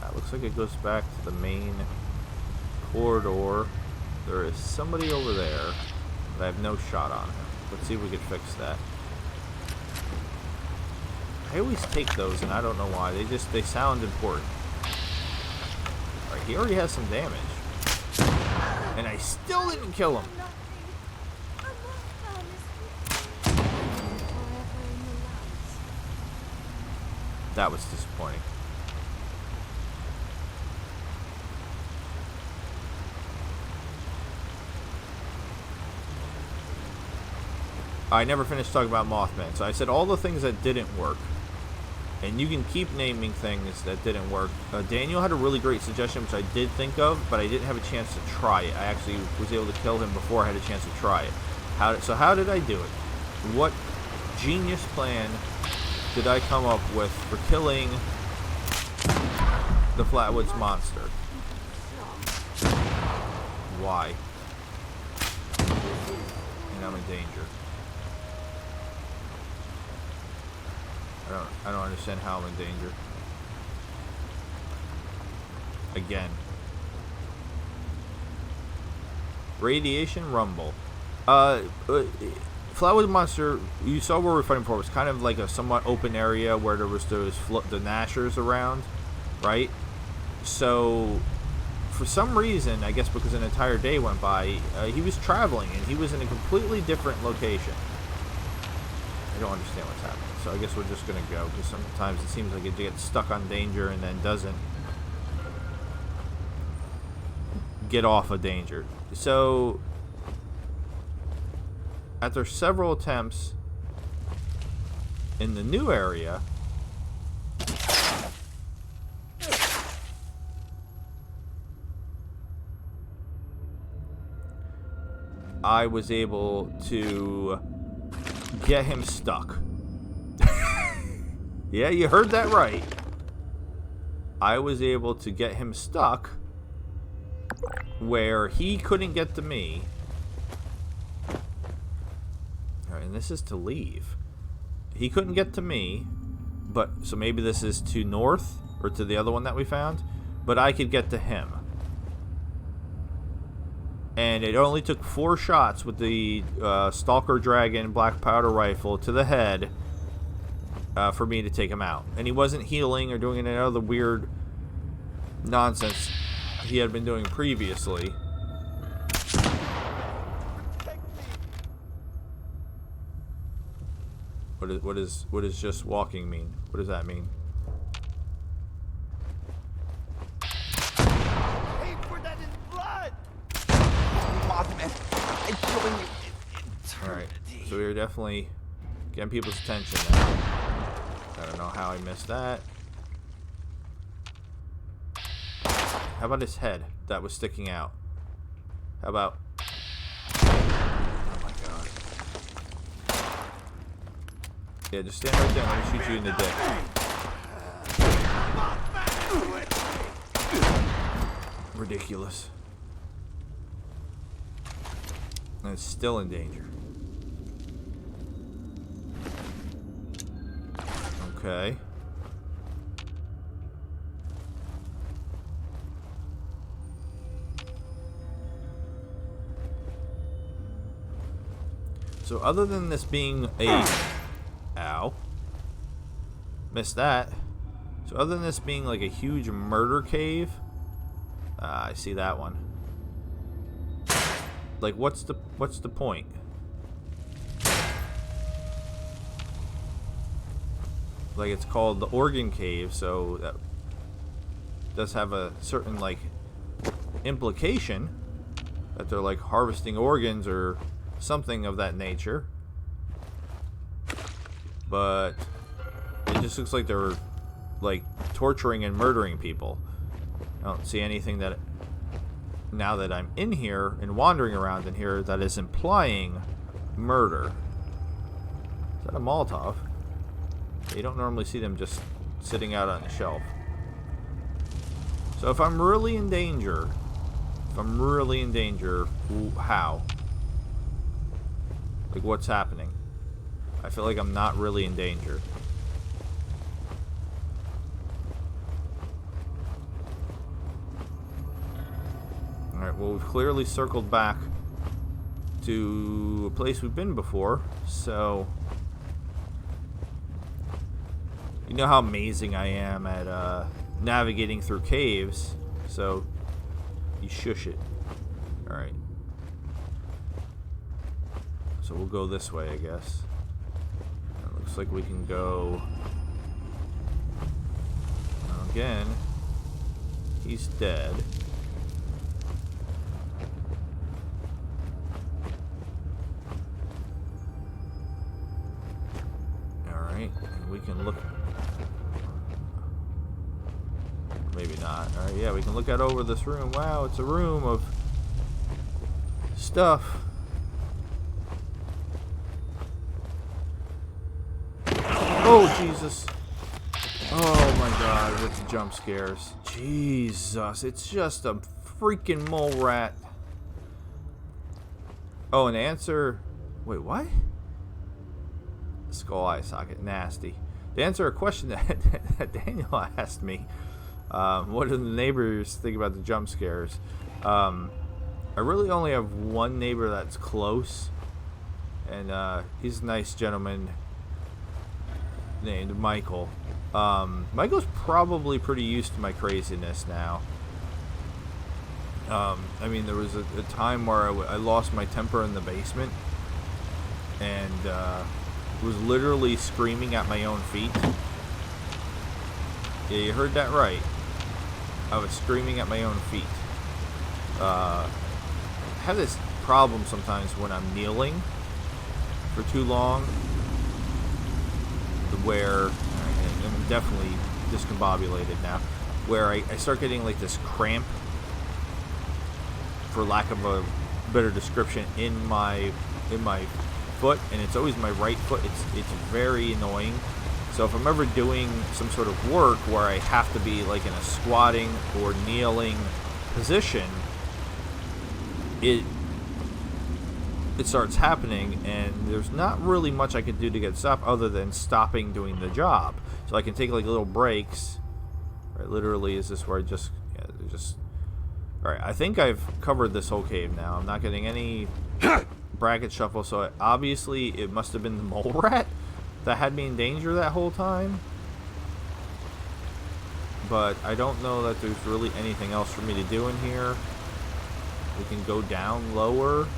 Speaker 1: that looks like it goes back to the main corridor. There is somebody over there, but I have no shot on him. Let's see if we can fix that. I always take those, and I don't know why. They sound important. Alright, he already has some damage. And I still didn't kill him. That was disappointing. I never finished talking about Mothman. So I said all the things that didn't work. And you can keep naming things that didn't work. Daniel had a really great suggestion, which I did think of, but I didn't have a chance to try it. I actually was able to kill him before I had a chance to try it. How did I do it? What genius plan did I come up with for killing the Flatwoods monster? Why? And I'm in danger. I don't understand how I'm in danger. Again. Radiation rumble. Flatwood monster, you saw where we were fighting before, was kind of like a somewhat open area where there was the Nashers around, right? So, for some reason, I guess because an entire day went by, he was traveling and he was in a completely different location. I don't understand what's happening. So I guess we're just going to go, because sometimes it seems like it gets stuck on danger and then doesn't get off of danger. So after several attempts in the new area, I was able to get him stuck. Yeah, you heard that right. I was able to get him stuck where he couldn't get to me. Alright, and this is to leave. He couldn't get to me, but so maybe this is to north or to the other one that we found, but I could get to him. And it only took 4 shots with the Stalker Dragon Black Powder Rifle to the head for me to take him out. And he wasn't healing or doing any other weird nonsense he had been doing previously. What does just walking mean? What does that mean?
Speaker 7: Hey, for that is blood! Mothman, I'm showing you eternity.
Speaker 1: Alright, so we were definitely getting people's attention now. I don't know how I missed that. How about his head that was sticking out? How about... Oh my god. Yeah, just stand right there and let me shoot you in the dick. Ridiculous. And it's still in danger. Okay. So other than this being a... Ow. Missed that. So other than this being like a huge murder cave... I see that one. Like, what's the point? Like, it's called the Organ Cave, so that does have a certain, like, implication that they're, like, harvesting organs or something of that nature. But it just looks like they're, like, torturing and murdering people. I don't see anything that, now that I'm in here and wandering around in here, that is implying murder. Is that a Molotov? You don't normally see them just sitting out on the shelf. So if I'm really in danger, how? Like, what's happening? I feel like I'm not really in danger. Alright, well, we've clearly circled back to a place we've been before, so... You know how amazing I am at navigating through caves, so you shush it. Alright. So we'll go this way, I guess. It looks like we can go... Again, he's dead. Alright, and we can look... Maybe not. Alright, yeah, we can look out over this room. Wow, it's a room of stuff. Oh, Jesus. Oh, my God, with the jump scares. Jesus, it's just a freaking mole rat. Oh, an answer... Wait, what? Skull eye socket. Nasty. To answer a question that Daniel asked me, what do the neighbors think about the jump scares? I really only have one neighbor that's close, and he's a nice gentleman named Michael. Michael's probably pretty used to my craziness now. I mean, there was a time where I lost my temper in the basement, and was literally screaming at my own feet. Yeah, you heard that right. I was screaming at my own feet. I have this problem sometimes when I'm kneeling, for too long, where I'm definitely discombobulated now, where I start getting like this cramp, for lack of a better description, in my foot, and it's always my right foot. It's very annoying. So if I'm ever doing some sort of work where I have to be like in a squatting or kneeling position, it starts happening, and there's not really much I can do to get stopped other than stopping doing the job. So I can take like little breaks. Right, literally, is this where I just all right, I think I've covered this whole cave now. I'm not getting any bracket shuffle, so obviously it must have been the mole rat that had me in danger that whole time. But I don't know that there's really anything else for me to do in here. We can go down lower.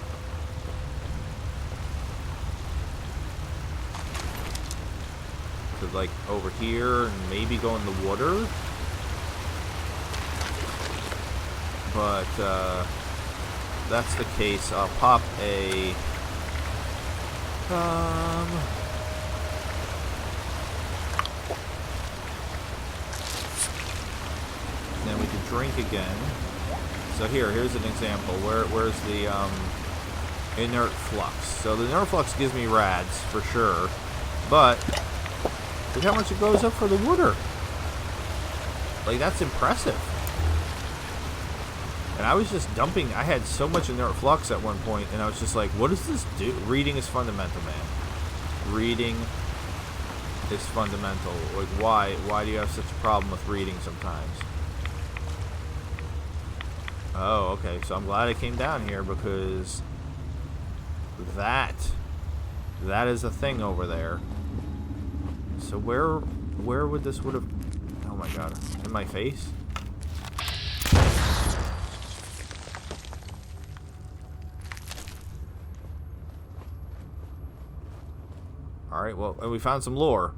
Speaker 1: To like over here and maybe go in the water. But that's the case. I'll pop a then we can drink again. So here's an example. Where's the inert flux? So the inert flux gives me rads for sure, but look how much it goes up for the water. Like, that's impressive. And I was just dumping. I had so much inert flux at one point, and I was just like, what does this do? Reading is fundamental, man. Reading is fundamental. Like, why do you have such a problem with reading sometimes? Oh, okay. So I'm glad I came down here, because that is a thing over there. So where would this would have? Oh my god! In my face? All right. Well, and we found some lore,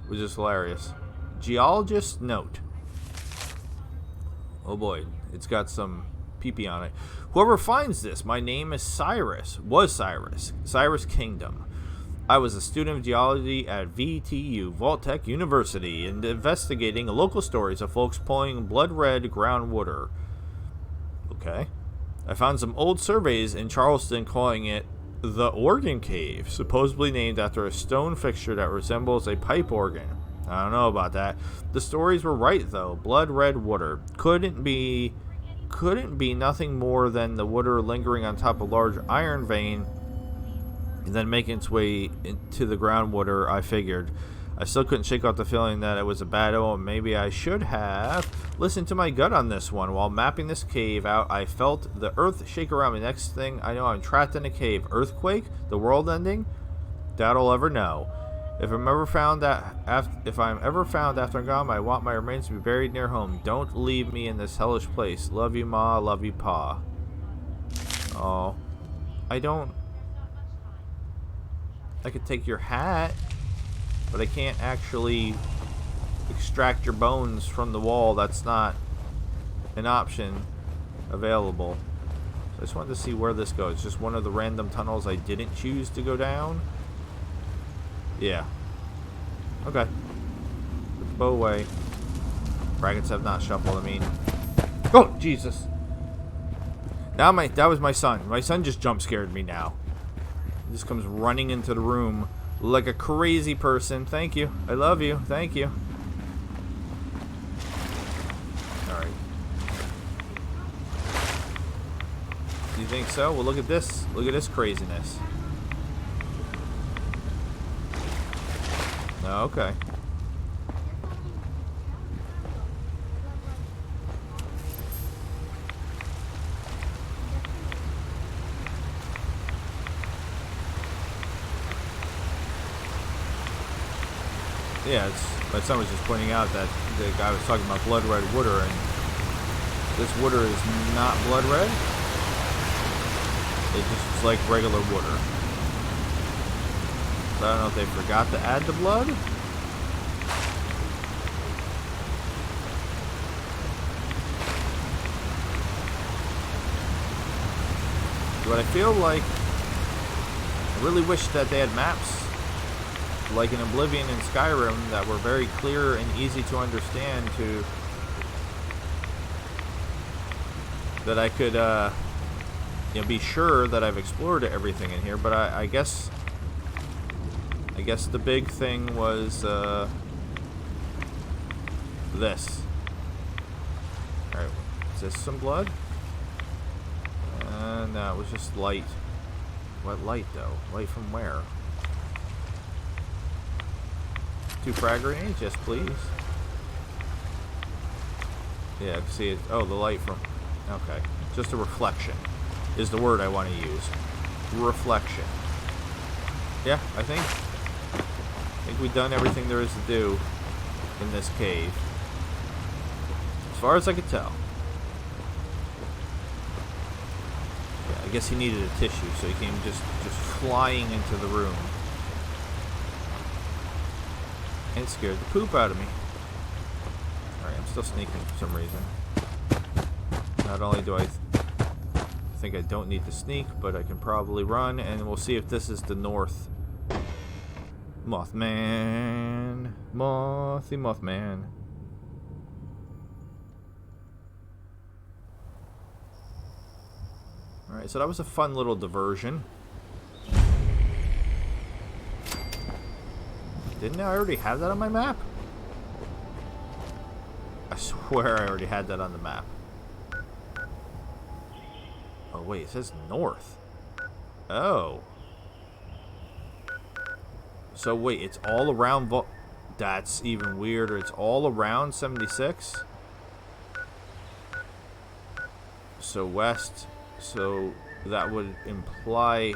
Speaker 1: which is hilarious. Geologist note. Oh boy, it's got some pee-pee on it. Whoever finds this, my name is Cyrus. Cyrus Kingdom. I was a student of geology at VTU, Vault-Tec University, and investigating local stories of folks pulling blood-red groundwater. Okay. I found some old surveys in Charleston calling it the Organ Cave, supposedly named after a stone fixture that resembles a pipe organ. I don't know about that. The stories were right, though. Blood-red water. Couldn't be nothing more than the water lingering on top of a large iron vein and then making its way into the groundwater, I figured. I still couldn't shake off the feeling that it was a bad omen. Maybe I should have listened to my gut on this one. While mapping this cave out, I felt the earth shake around me. Next thing I know, I'm trapped in a cave. Earthquake? The world ending? Doubt I'll ever know. If I'm ever found after I'm gone, I want my remains to be buried near home. Don't leave me in this hellish place. Love you, Ma. Love you, Pa. Oh. I could take your hat, but I can't actually extract your bones from the wall. That's not an option available. So I just wanted to see where this goes. Just one of the random tunnels I didn't choose to go down. Yeah. Okay. Put the bow away. Brackets have not shuffled, I mean. Oh, Jesus. Now that was my son. My son just jump scared me now. He just comes running into the room like a crazy person. Thank you. I love you. Thank you. Alright. You think so? Well, look at this. Look at this craziness. Okay. Yeah, my son was just pointing out that the guy was talking about blood red water, and this water is not blood red. It just is like regular water. So I don't know if they forgot to add the blood. But I feel like really wish that they had maps like in Oblivion and Skyrim that were very clear and easy to understand, to that I could you know, be sure that I've explored everything in here. But I guess the big thing was this. Alright, is this some blood? No, it was just light. What light, though? Light from where? 2 frag grenades? Yes, please. Yeah, see it. Oh, the light from... Okay. Just a reflection is the word I want to use. Reflection. Yeah, I think we've done everything there is to do in this cave. As far as I could tell. Yeah, I guess he needed a tissue, so he came just flying into the room. And it scared the poop out of me. Alright, I'm still sneaking for some reason. Not only do I think I don't need to sneak, but I can probably run, and we'll see if this is the north. Mothman. Mothy Mothman. Alright, so that was a fun little diversion. Didn't I already have that on my map? I swear I already had that on the map. Oh wait, it says north. Oh. So wait, it's all around that's even weirder. It's all around 76? So west, so that would imply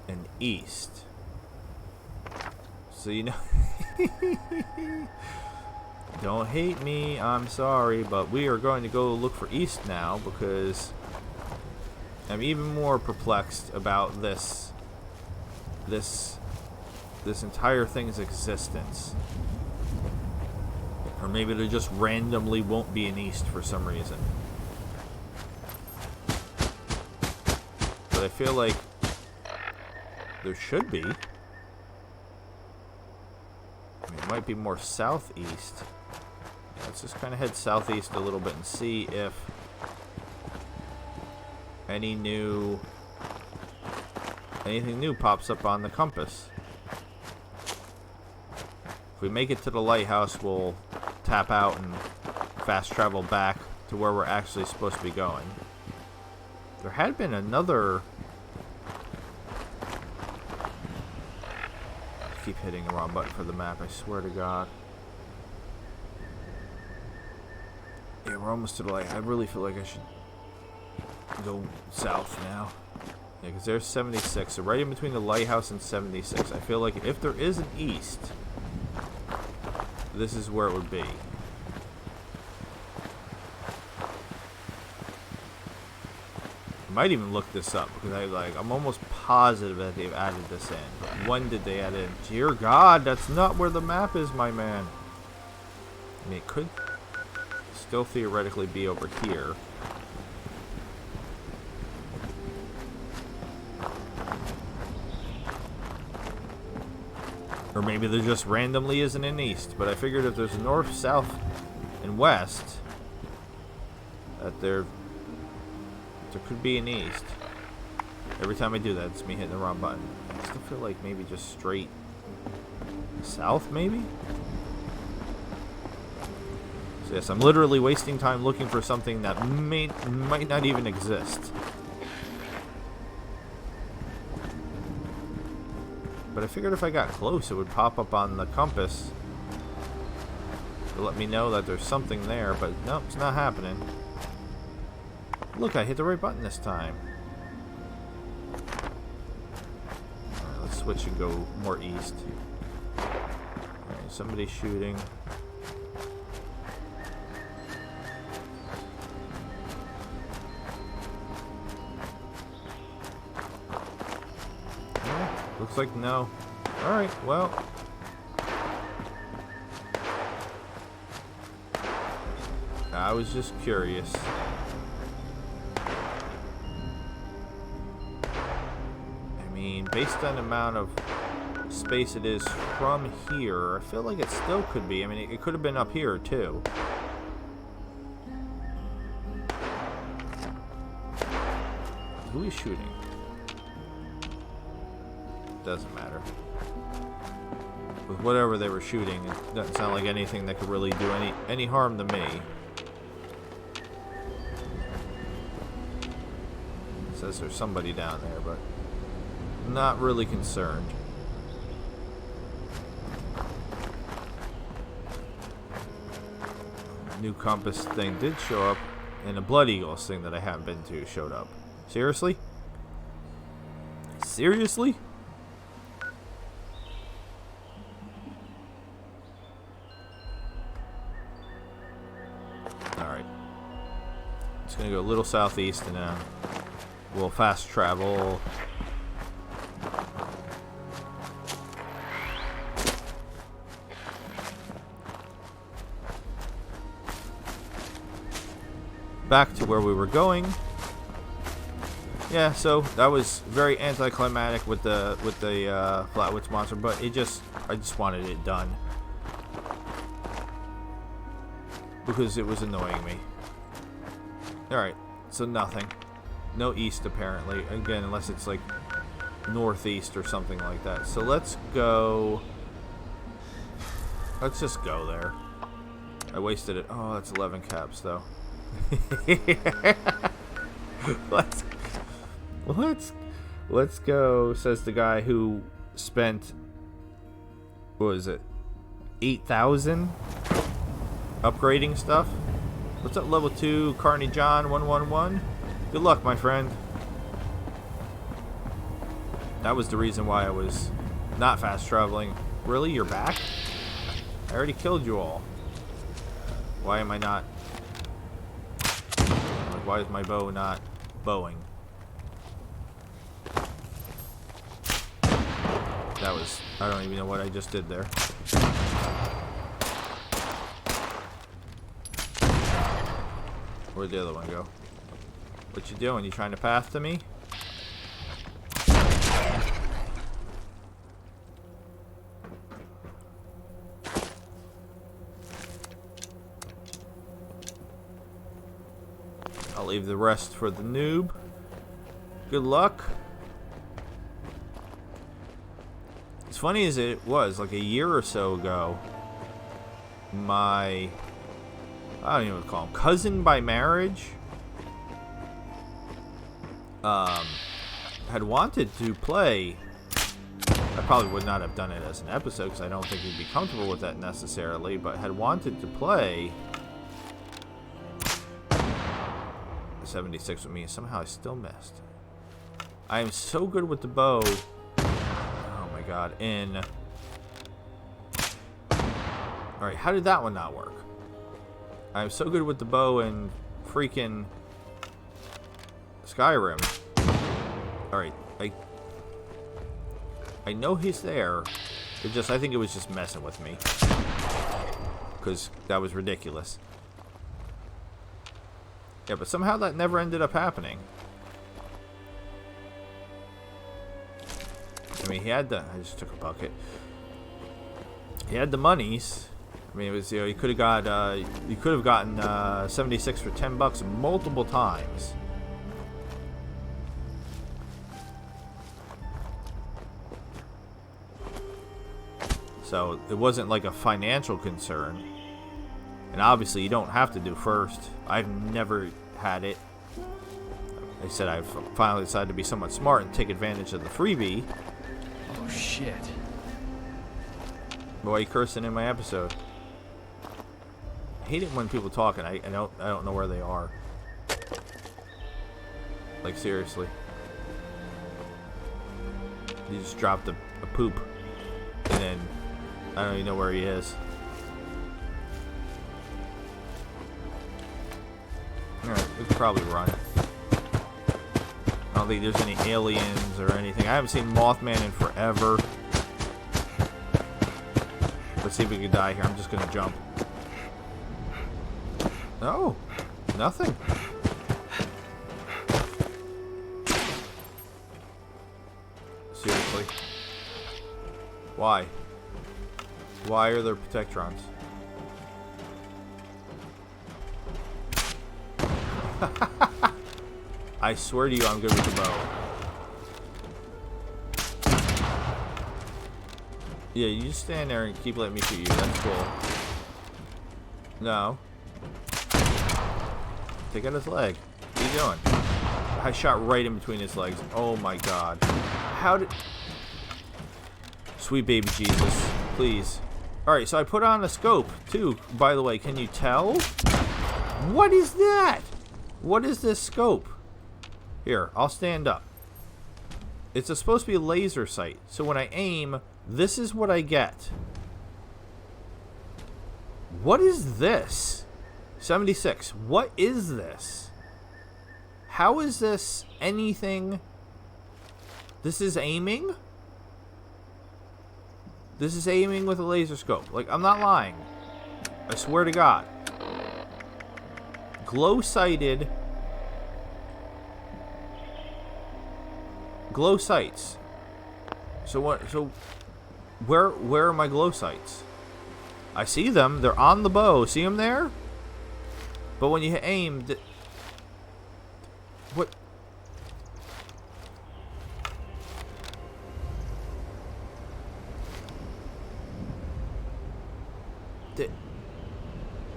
Speaker 1: an east. So you know, don't hate me, I'm sorry, but we are going to go look for east now because I'm even more perplexed about this entire thing's existence. Or maybe there just randomly won't be an east for some reason. But I feel like there should be. I mean, it might be more southeast. Yeah, let's just kind of head southeast a little bit and see if anything new pops up on the compass. If we make it to the lighthouse, we'll tap out and fast travel back to where we're actually supposed to be going. There had been another... I keep hitting the wrong button for the map, I swear to God. Yeah, we're almost to the light. I really feel like I should go south now. Yeah, because there's 76. So right in between the lighthouse and 76. I feel like if there is an east, this is where it would be. I might even look this up because I'm almost positive that they've added this in. But when did they add it in? Dear God, that's not where the map is, my man. I mean, it could still theoretically be over here. Or maybe there just randomly isn't an east. But I figured if there's a north, south, and west, that there could be an east. Every time I do that, it's me hitting the wrong button. I still feel like maybe just straight south, maybe? So yes, I'm literally wasting time looking for something that might not even exist. But I figured if I got close, it would pop up on the compass to let me know that there's something there, but nope, it's not happening. Look, I hit the right button this time. Alright, let's switch and go more east. Alright, somebody's shooting. Looks like no. Alright, well. I was just curious. I mean, mean, based on the amount of space it is from here, I feel like it still could be. I mean, it could have been up here, too. Who is shooting? Doesn't matter. With whatever they were shooting, it doesn't sound like anything that could really do any harm to me. It says there's somebody down there, but not really concerned. New compass thing did show up, and a Blood Eagles thing that I haven't been to showed up. Seriously? Seriously? Alright. Just gonna go a little southeast and we'll fast travel. Back to where we were going. Yeah, so that was very anticlimactic with the Flatwoods monster, but I just wanted it done because it was annoying me. All right, so nothing, no east apparently. Again, unless it's like northeast or something like that. So let's go. Let's just go there. I wasted it. Oh, that's 11 caps though. Let's go, says the guy who spent, what was it, 8,000 upgrading stuff. What's up, level 2 Carney John 111? Good luck, my friend. That was the reason why I was not fast traveling. Really, you're back? I already killed you all. Why am I not? Why is my bow not bowing? That was... I don't even know what I just did there. Where'd the other one go? What you doing? You trying to pass to me? I'll leave the rest for the noob. Good luck. As funny as it was, like a year or so ago, my, I don't even know what to call him, cousin by marriage, had wanted to play. I probably would not have done it as an episode because I don't think he'd be comfortable with that necessarily, but had wanted to play 76 with me, and somehow I still missed. I am so good with the bow. Oh my god. Alright, how did that one not work? I'm so good with the bow in freaking Skyrim. Alright, I know he's there. I think it was just messing with me. Because that was ridiculous. Yeah, but somehow that never ended up happening. I mean, he had the... I just took a bucket. He had the monies. I mean, it was, you know, you could have got... you could have gotten 76 for $10 multiple times. So it wasn't like a financial concern. And obviously you don't have to do first. I've never had it. Like I said, I've finally decided to be somewhat smart and take advantage of the freebie.
Speaker 2: Oh shit.
Speaker 1: Why are you cursing in my episode? I hate it when people talk and I don't know where they are. Like seriously. You just dropped a poop and then I don't even know where he is. Alright, we can probably run. I don't think there's any aliens or anything. I haven't seen Mothman in forever. Let's see if we can die here. I'm just gonna jump. No, nothing. Why? Why are there protectrons? I swear to you, I'm good with the bow. Yeah, you just stand there and keep letting me shoot you. That's cool. No. Take out his leg. What are you doing? I shot right in between his legs. Oh my god. How did... Sweet baby Jesus. Please. Alright, so I put on a scope, too. By the way, can you tell? What is that? What is this scope? Here, I'll stand up. It's supposed to be a laser sight. So when I aim, this is what I get. What is this? 76. What is this? How is this anything? This is aiming? This is aiming with a laser scope. Like, I'm not lying. I swear to God. Glow-sighted. Glow sights. So what? So where are my glow sights? I see them. They're on the bow. See them there? But when you aim, what?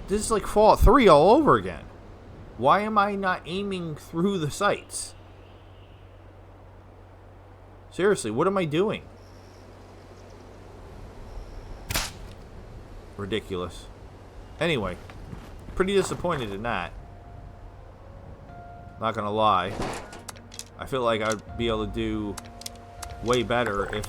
Speaker 1: This is like Fallout 3 all over again. Why am I not aiming through the sights? Seriously, what am I doing? Ridiculous. Anyway, pretty disappointed in that. Not gonna lie. I feel like I'd be able to do way better if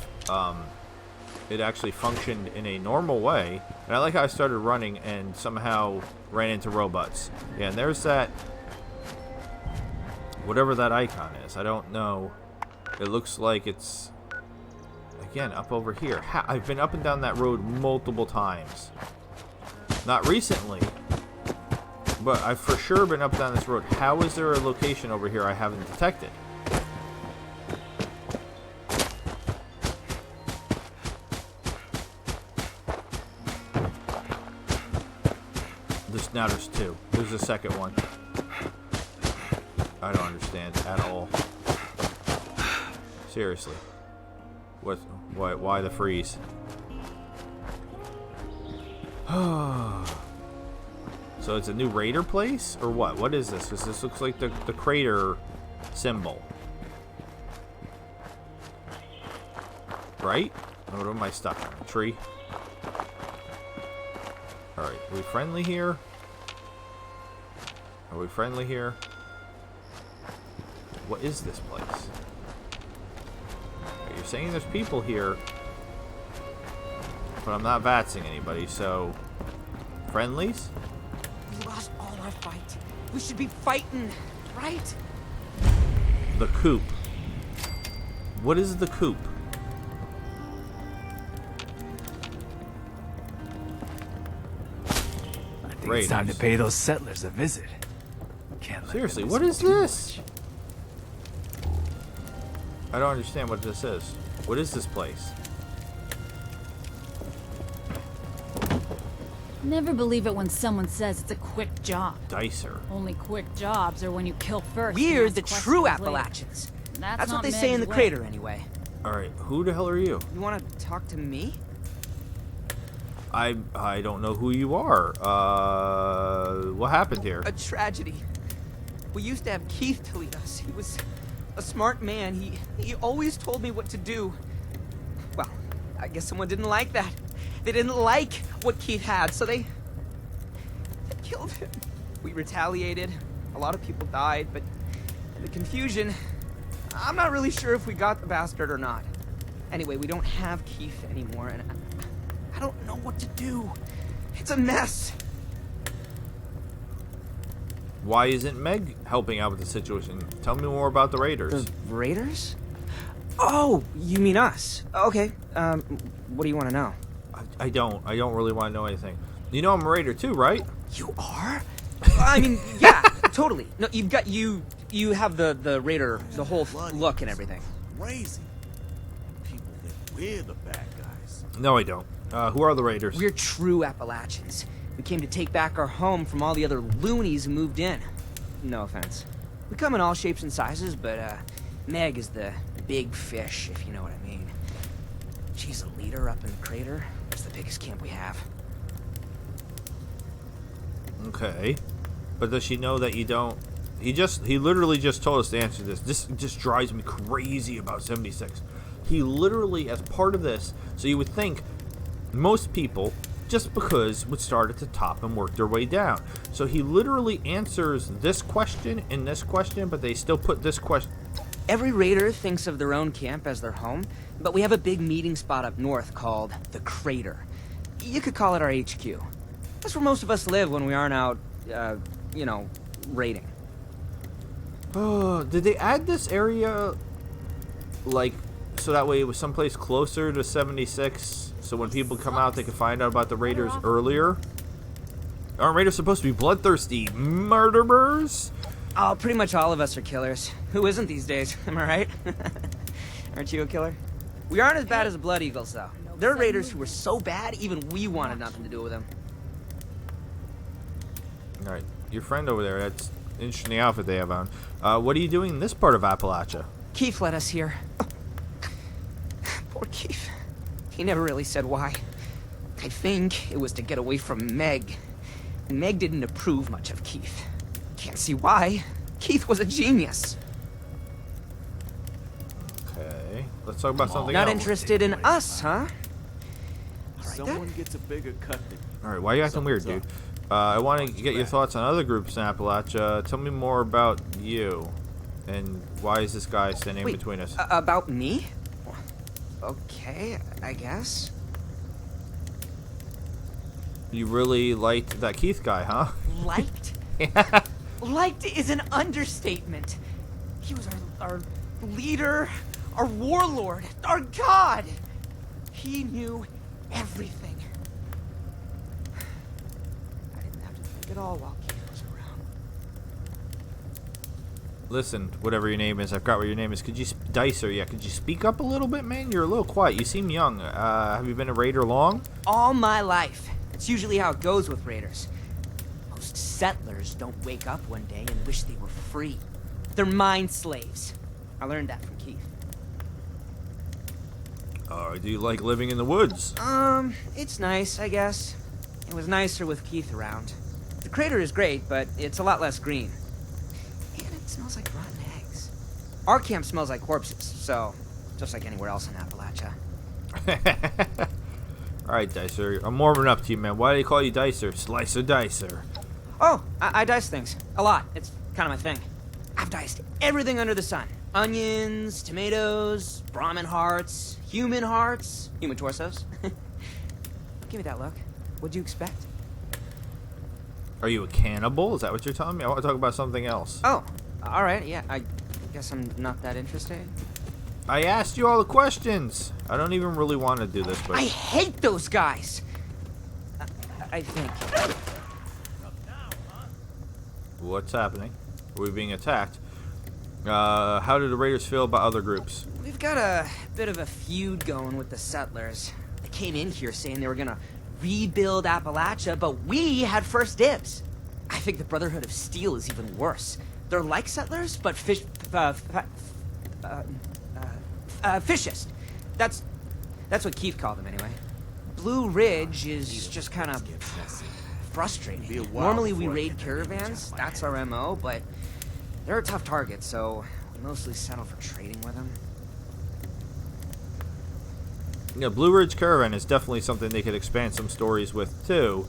Speaker 1: it actually functioned in a normal way. And I like how I started running and somehow ran into robots. Yeah, and there's that... whatever that icon is. I don't know. It looks like it's... again, up over here. I've been up and down that road multiple times. Not recently. But I've for sure been up and down this road. How is there a location over here I haven't detected? Now there's two. There's a second one. I don't understand at all. Seriously. Why the freeze? So it's a new raider place? Or what? What is this? Because this looks like the crater symbol. Right? What am I stuck on? A tree? Alright, are we friendly here? Are we friendly here? What is this place? You're saying there's people here, but I'm not vatsing anybody, so... friendlies?
Speaker 7: We lost all our fight. We should be fighting, right?
Speaker 1: The coop. What is the coop?
Speaker 8: I think it's time to pay those settlers a visit.
Speaker 1: Seriously, what is this? I don't understand what this is. What is this place?
Speaker 9: Never believe it when someone says it's a quick job.
Speaker 1: Dicer.
Speaker 9: Only quick jobs are when you kill first.
Speaker 7: We're
Speaker 9: and
Speaker 7: the
Speaker 9: ask
Speaker 7: true
Speaker 9: questions later.
Speaker 7: Appalachians.
Speaker 9: That's
Speaker 7: what
Speaker 9: not
Speaker 7: they say in the
Speaker 9: Meg's way.
Speaker 7: crater, anyway.
Speaker 1: Alright, who the hell are you?
Speaker 7: You want to talk to me?
Speaker 1: I don't know who you are. What happened here?
Speaker 7: A tragedy. We used to have Keith to lead us. He was a smart man. He always told me what to do. Well, I guess someone didn't like that. They didn't like what Keith had, so they killed him. We retaliated. A lot of people died, but in the confusion, I'm not really sure if we got the bastard or not. Anyway, we don't have Keith anymore, and I don't know what to do. It's a mess.
Speaker 1: Why isn't Meg helping out with the situation? Tell me more about the Raiders.
Speaker 7: The Raiders? Oh, you mean us? Okay. What do you want to know?
Speaker 1: I don't really want to know anything. You know I'm a Raider too, right?
Speaker 7: You are? I mean, yeah, totally. No, you have the Raider, the whole look and everything.
Speaker 10: Crazy. People think we're the bad guys.
Speaker 1: No, I don't. Who are the raiders?
Speaker 7: We're true Appalachians. We came to take back our home from all the other loonies who moved in. No offense. We come in all shapes and sizes, but Meg is the big fish, if you know what I mean. She's a leader up in the crater. It's the biggest camp we have.
Speaker 1: Okay. But does she know that you don't... He literally just told us to answer this. This just drives me crazy about 76. He literally, as part of this, so you would think most people, just because, would start at the top and work their way down. So he literally answers this question and this question, but they still put this question.
Speaker 7: Every raider thinks of their own camp as their home, but we have a big meeting spot up north called the Crater. You could call it our HQ. That's where most of us live when we aren't out, you know, raiding.
Speaker 1: Oh, did they add this area, like, so that way it was someplace closer to 76, so when people come out they can find out about the raiders earlier? Aren't raiders supposed to be bloodthirsty murderers?
Speaker 7: Oh, pretty much all of us are killers. Who isn't these days? Am I right? Aren't you a killer? We aren't as bad as the Blood Eagles, though. There are raiders who were so bad, even we wanted nothing to do with them.
Speaker 1: Alright, your friend over there, that's an interesting outfit they have on. What are you doing in this part of Appalachia?
Speaker 7: Keith led us here. Poor Keith. He never really said why. I think it was to get away from Meg. And Meg didn't approve much of Keith. Can't see why. Keith was a genius.
Speaker 1: Okay, let's talk about something
Speaker 7: Not
Speaker 1: else.
Speaker 7: interested in us, huh?
Speaker 10: Someone gets a bigger cut than
Speaker 1: Alright, why are you acting weird, dude? I want to get your thoughts on other groups in Appalachia. Tell me more about you. And why is this guy standing
Speaker 7: Wait,
Speaker 1: between us?
Speaker 7: About me? Okay, I guess.
Speaker 1: You really liked that Keith guy, huh?
Speaker 7: Liked? Liked is an understatement. He was our leader, our warlord, our god. He knew everything. I didn't have to think at all while Keith was around.
Speaker 1: Listen, whatever your name is, I forgot what your name is. Could you, Dicer, yeah, could you speak up a little bit, man? You're a little quiet. You seem young. Have you been a raider long?
Speaker 7: All my life. It's usually how it goes with raiders. Most settlers don't wake up one day and wish they were free. They're mind slaves. I learned that from Keith.
Speaker 1: Do you like living in the woods?
Speaker 7: It's nice, I guess. It was nicer with Keith around. The crater is great, but it's a lot less green. And it smells like rotten eggs. Our camp smells like corpses, so just like anywhere else in Appalachia.
Speaker 1: Alright, Dicer, I'm warming up to you, man. Why do they call you Dicer? Slicer Dicer.
Speaker 7: Oh, I dice things. A lot. It's kind of my thing. I've diced everything under the sun. Onions, tomatoes, Brahmin hearts, human torsos. Give me that look. What'd you expect?
Speaker 1: Are you a cannibal? Is that what you're telling me? I want to talk about something else.
Speaker 7: Oh, alright, yeah, I guess I'm not that interested.
Speaker 1: I asked you all the questions. I don't even really want to do this, but...
Speaker 7: I hate those guys! I think.
Speaker 1: What's happening? Are we being attacked? How do the raiders feel about other groups?
Speaker 7: We've got a bit of a feud going with the settlers. They came in here saying they were gonna rebuild Appalachia, but we had first dibs. I think the Brotherhood of Steel is even worse. They're like settlers, but fishist. That's what Keith called them anyway. Blue Ridge is just kind of frustrating. Normally we raid caravans, that's our MO, but they're a tough target, so we mostly settle for trading with them.
Speaker 1: Yeah, Blue Ridge Caravan is definitely something they could expand some stories with, too.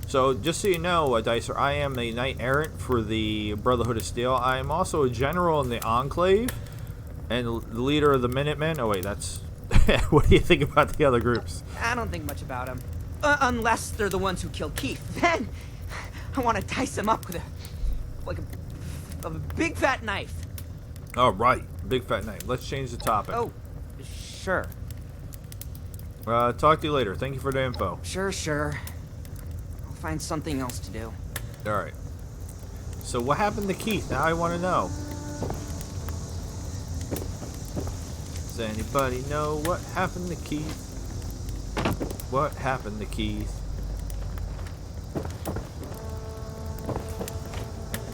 Speaker 1: So, just so you know, Dicer, I am a knight errant for the Brotherhood of Steel. I am also a general in the Enclave, and the leader of the Minutemen. Oh, wait, that's... What do you think about the other groups?
Speaker 7: I don't think much about them. Unless they're the ones who killed Keith. Then, I want to dice them up with a big fat knife.
Speaker 1: Oh, right. Big fat knife. Let's change the topic.
Speaker 7: Oh, sure.
Speaker 1: Talk to you later. Thank you for the info.
Speaker 7: Sure. I'll find something else to do.
Speaker 1: Alright. So what happened to Keith? Now I want to know. Does anybody know what happened to Keith? What happened to Keith?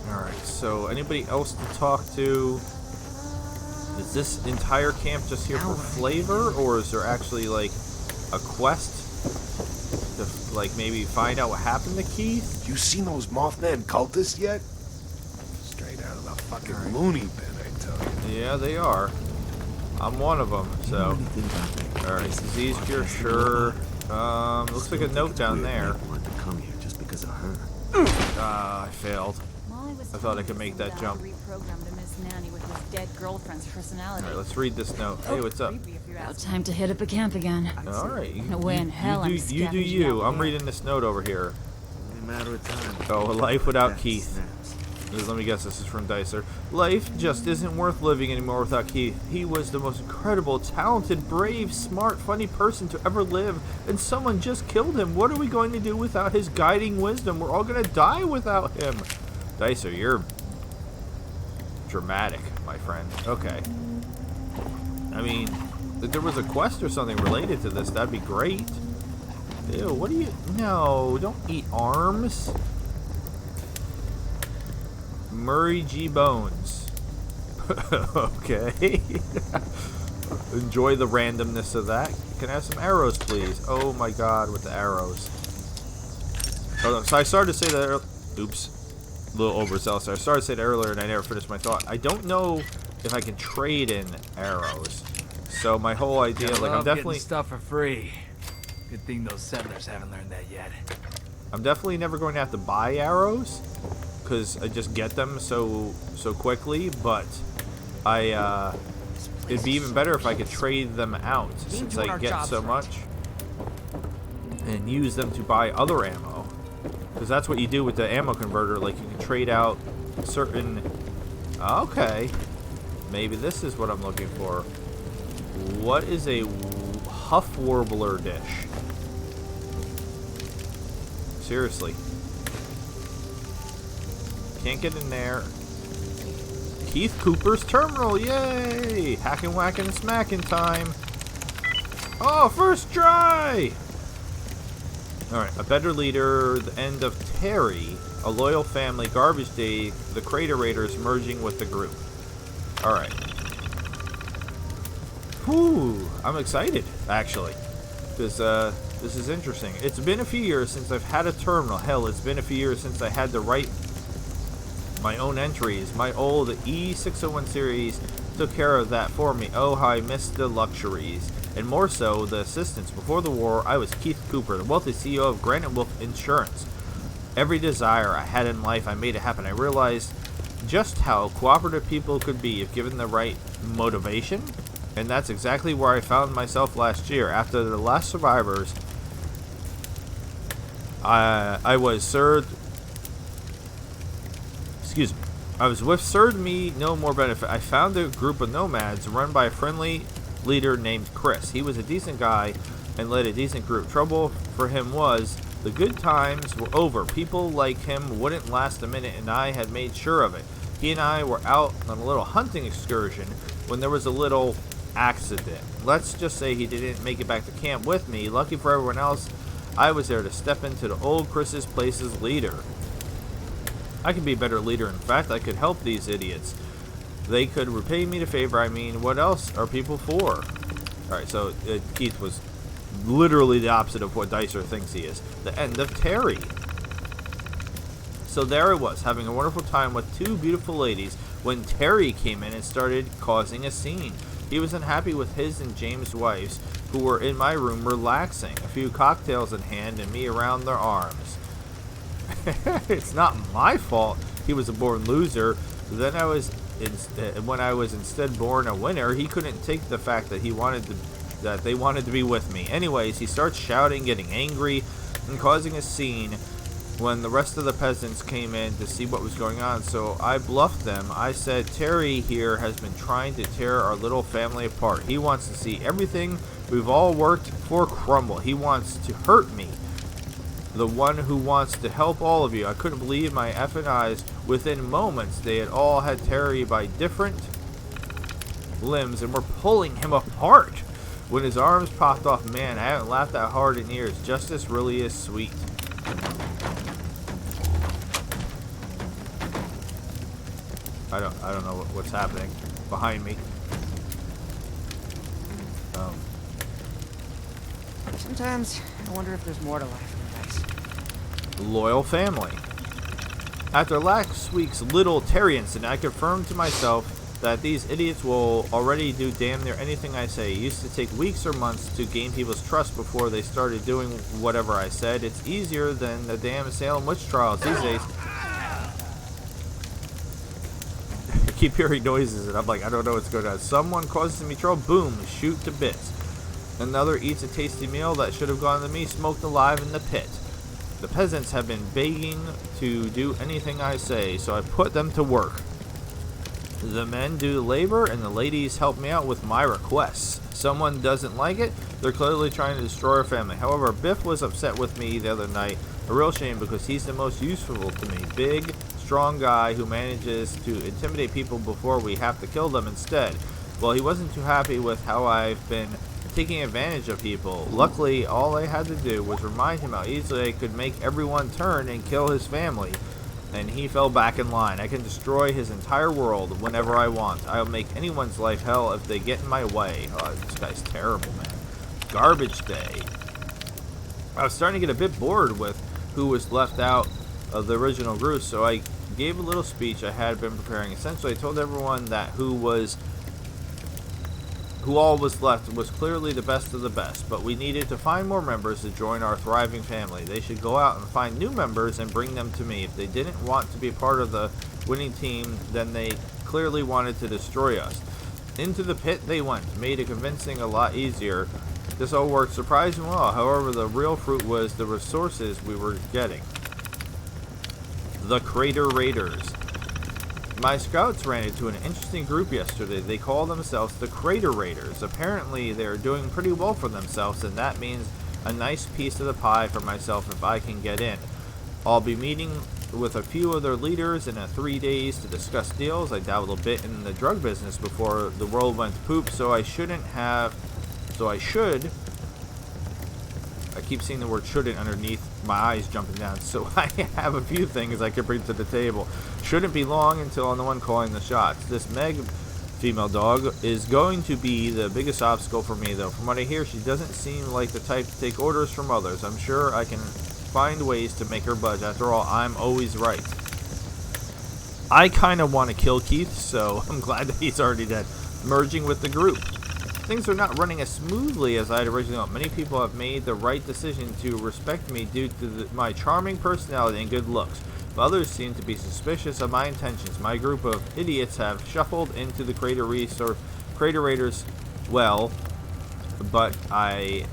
Speaker 1: Alright, so anybody else to talk to? Is this entire camp just here for flavor, or is there actually like a quest to like maybe find out what happened to Keith?
Speaker 11: You seen those Mothman cultists yet? Straight out of the fucking loony bin, I tell you.
Speaker 1: Yeah, they are. I'm one of them, so. Alright, disease cure, sure. Looks like a note down there. Ah, I failed. I thought I could make that jump. Alright, let's read this note. Hey, what's up?
Speaker 9: About time to hit up a camp again.
Speaker 1: Alright,
Speaker 9: No way in hell I'm
Speaker 1: you do
Speaker 9: scavenging
Speaker 1: you.
Speaker 9: out
Speaker 1: I'm
Speaker 9: there.
Speaker 1: reading this note over here.
Speaker 10: Matter of time.
Speaker 1: Oh, a life without Keith. Let me guess, this is from Dicer. Life just isn't worth living anymore without Keith. He was the most incredible, talented, brave, smart, funny person to ever live, and someone just killed him. What are we going to do without his guiding wisdom? We're all going to die without him. Dicer, you're dramatic, my friend. Okay. I mean, if there was a quest or something related to this, that'd be great. Ew, what do you... No, don't eat arms. Murray G. Bones. Okay. Enjoy the randomness of that. Can I have some arrows, please? Oh my god, with the arrows. Oh, no, so I started to say that... Oops. A little overzealous. I started to say that earlier and I never finished my thought. I don't know if I can trade in arrows. So my whole idea, like, I'm definitely...
Speaker 8: getting stuff for free. Good thing those settlers haven't learned that yet.
Speaker 1: I'm definitely never going to have to buy arrows, because I just get them so quickly, but it'd be even better if I could trade them out, since I get so much, and use them to buy other ammo, because that's what you do with the ammo converter. Like, you can trade out certain... Okay, maybe this is what I'm looking for. What is a Huff Warbler dish? Seriously. Can't get in there. Keith Cooper's terminal, yay! Hacking, whacking, and smacking time. Oh, first try! Alright, a better leader, the end of Terry, a loyal family, garbage day, the Crater Raiders merging with the group. Alright. Whew, I'm excited, actually. Because, this is interesting. It's been a few years since I've had a terminal. Hell, it's been a few years since I had to write my own entries. My old E601 series took care of that for me. Oh, how I missed the luxuries. And more so, the assistance. Before the war, I was Keith Cooper, the wealthy CEO of Granite Wolf Insurance. Every desire I had in life, I made it happen. I realized just how cooperative people could be if given the right motivation. And that's exactly where I found myself last year. After the last survivors, I was served... Excuse me. I was with served me no more benefit. I found a group of nomads run by a friendly leader named Chris. He was a decent guy and led a decent group. Trouble for him was the good times were over. People like him wouldn't last a minute, and I had made sure of it. He and I were out on a little hunting excursion when there was a little accident. Let's just say he didn't make it back to camp with me. Lucky for everyone else, I was there to step into the old Chris's place as leader. I could be a better leader. In fact, I could help these idiots. They could repay me the favor. I mean, what else are people for? Alright, so Keith was literally the opposite of what Dicer thinks he is. The end of Terry. So there I was, having a wonderful time with two beautiful ladies, when Terry came in and started causing a scene. He was unhappy with his and James' wives, who were in my room relaxing, a few cocktails in hand and me around their arms. It's not my fault he was a born loser. Then when I was instead born a winner, he couldn't take the fact that they wanted to be with me. Anyways, he starts shouting, getting angry, and causing a scene when the rest of the peasants came in to see what was going on. So I bluffed them. I said, Terry here has been trying to tear our little family apart. He wants to see everything we've all worked for crumble. He wants to hurt me, the one who wants to help all of you. I couldn't believe my effing eyes. Within moments, they had all had Terry by different limbs and were pulling him apart. When his arms popped off, man, I haven't laughed that hard in years. Justice really is sweet. I don't know what's happening behind me.
Speaker 7: Sometimes I wonder if there's more to life than this.
Speaker 1: Loyal family. After last week's little Terry incident, I confirmed to myself that these idiots will already do damn near anything I say. It used to take weeks or months to gain people's trust before they started doing whatever I said. It's easier than the damn Salem witch trials these days. I keep hearing noises and I'm like, I don't know what's going on. Someone causes me trouble, boom, shoot to bits. Another eats a tasty meal that should have gone to me, smoked alive in the pit. The peasants have been begging to do anything I say, so I put them to work. The men do the labor, and the ladies help me out with my requests. Someone doesn't like it, they're clearly trying to destroy our family. However, Biff was upset with me the other night. A real shame, because he's the most useful to me. Big, strong guy who manages to intimidate people before we have to kill them instead. Well, he wasn't too happy with how I've been taking advantage of people. Luckily, all I had to do was remind him how easily I could make everyone turn and kill his family. And he fell back in line. I can destroy his entire world whenever I want. I'll make anyone's life hell if they get in my way. Oh, this guy's terrible, man. Garbage day. I was starting to get a bit bored with who was left out of the original group, so I gave a little speech I had been preparing. Essentially, I told everyone that who all was left was clearly the best of the best, but we needed to find more members to join our thriving family. They should go out and find new members and bring them to me. If they didn't want to be part of the winning team, then they clearly wanted to destroy us. Into the pit they went, made it convincing a lot easier. This all worked surprisingly well. However, the real fruit was the resources we were getting. The Crater Raiders. My scouts ran into an interesting group yesterday. They call themselves the Crater Raiders. Apparently, they're doing pretty well for themselves, and that means a nice piece of the pie for myself if I can get in. I'll be meeting with a few of their leaders in 3 days to discuss deals. I dabbled a bit in the drug business before the world went to poop, so I should. I keep seeing the word shouldn't underneath my eyes jumping down, so I have a few things I could bring to the table. Shouldn't be long until I'm the one calling the shots. This Meg, female dog, is going to be the biggest obstacle for me, though. From what I hear, she doesn't seem like the type to take orders from others. I'm sure I can find ways to make her budge. After all, I'm always right. I kind of want to kill Keith, so I'm glad that he's already dead. Merging with the group. Things are not running as smoothly as I had originally thought. Many people have made the right decision to respect me due to my charming personality and good looks, but others seem to be suspicious of my intentions. My group of idiots have shuffled into the Crater Raiders well, but I,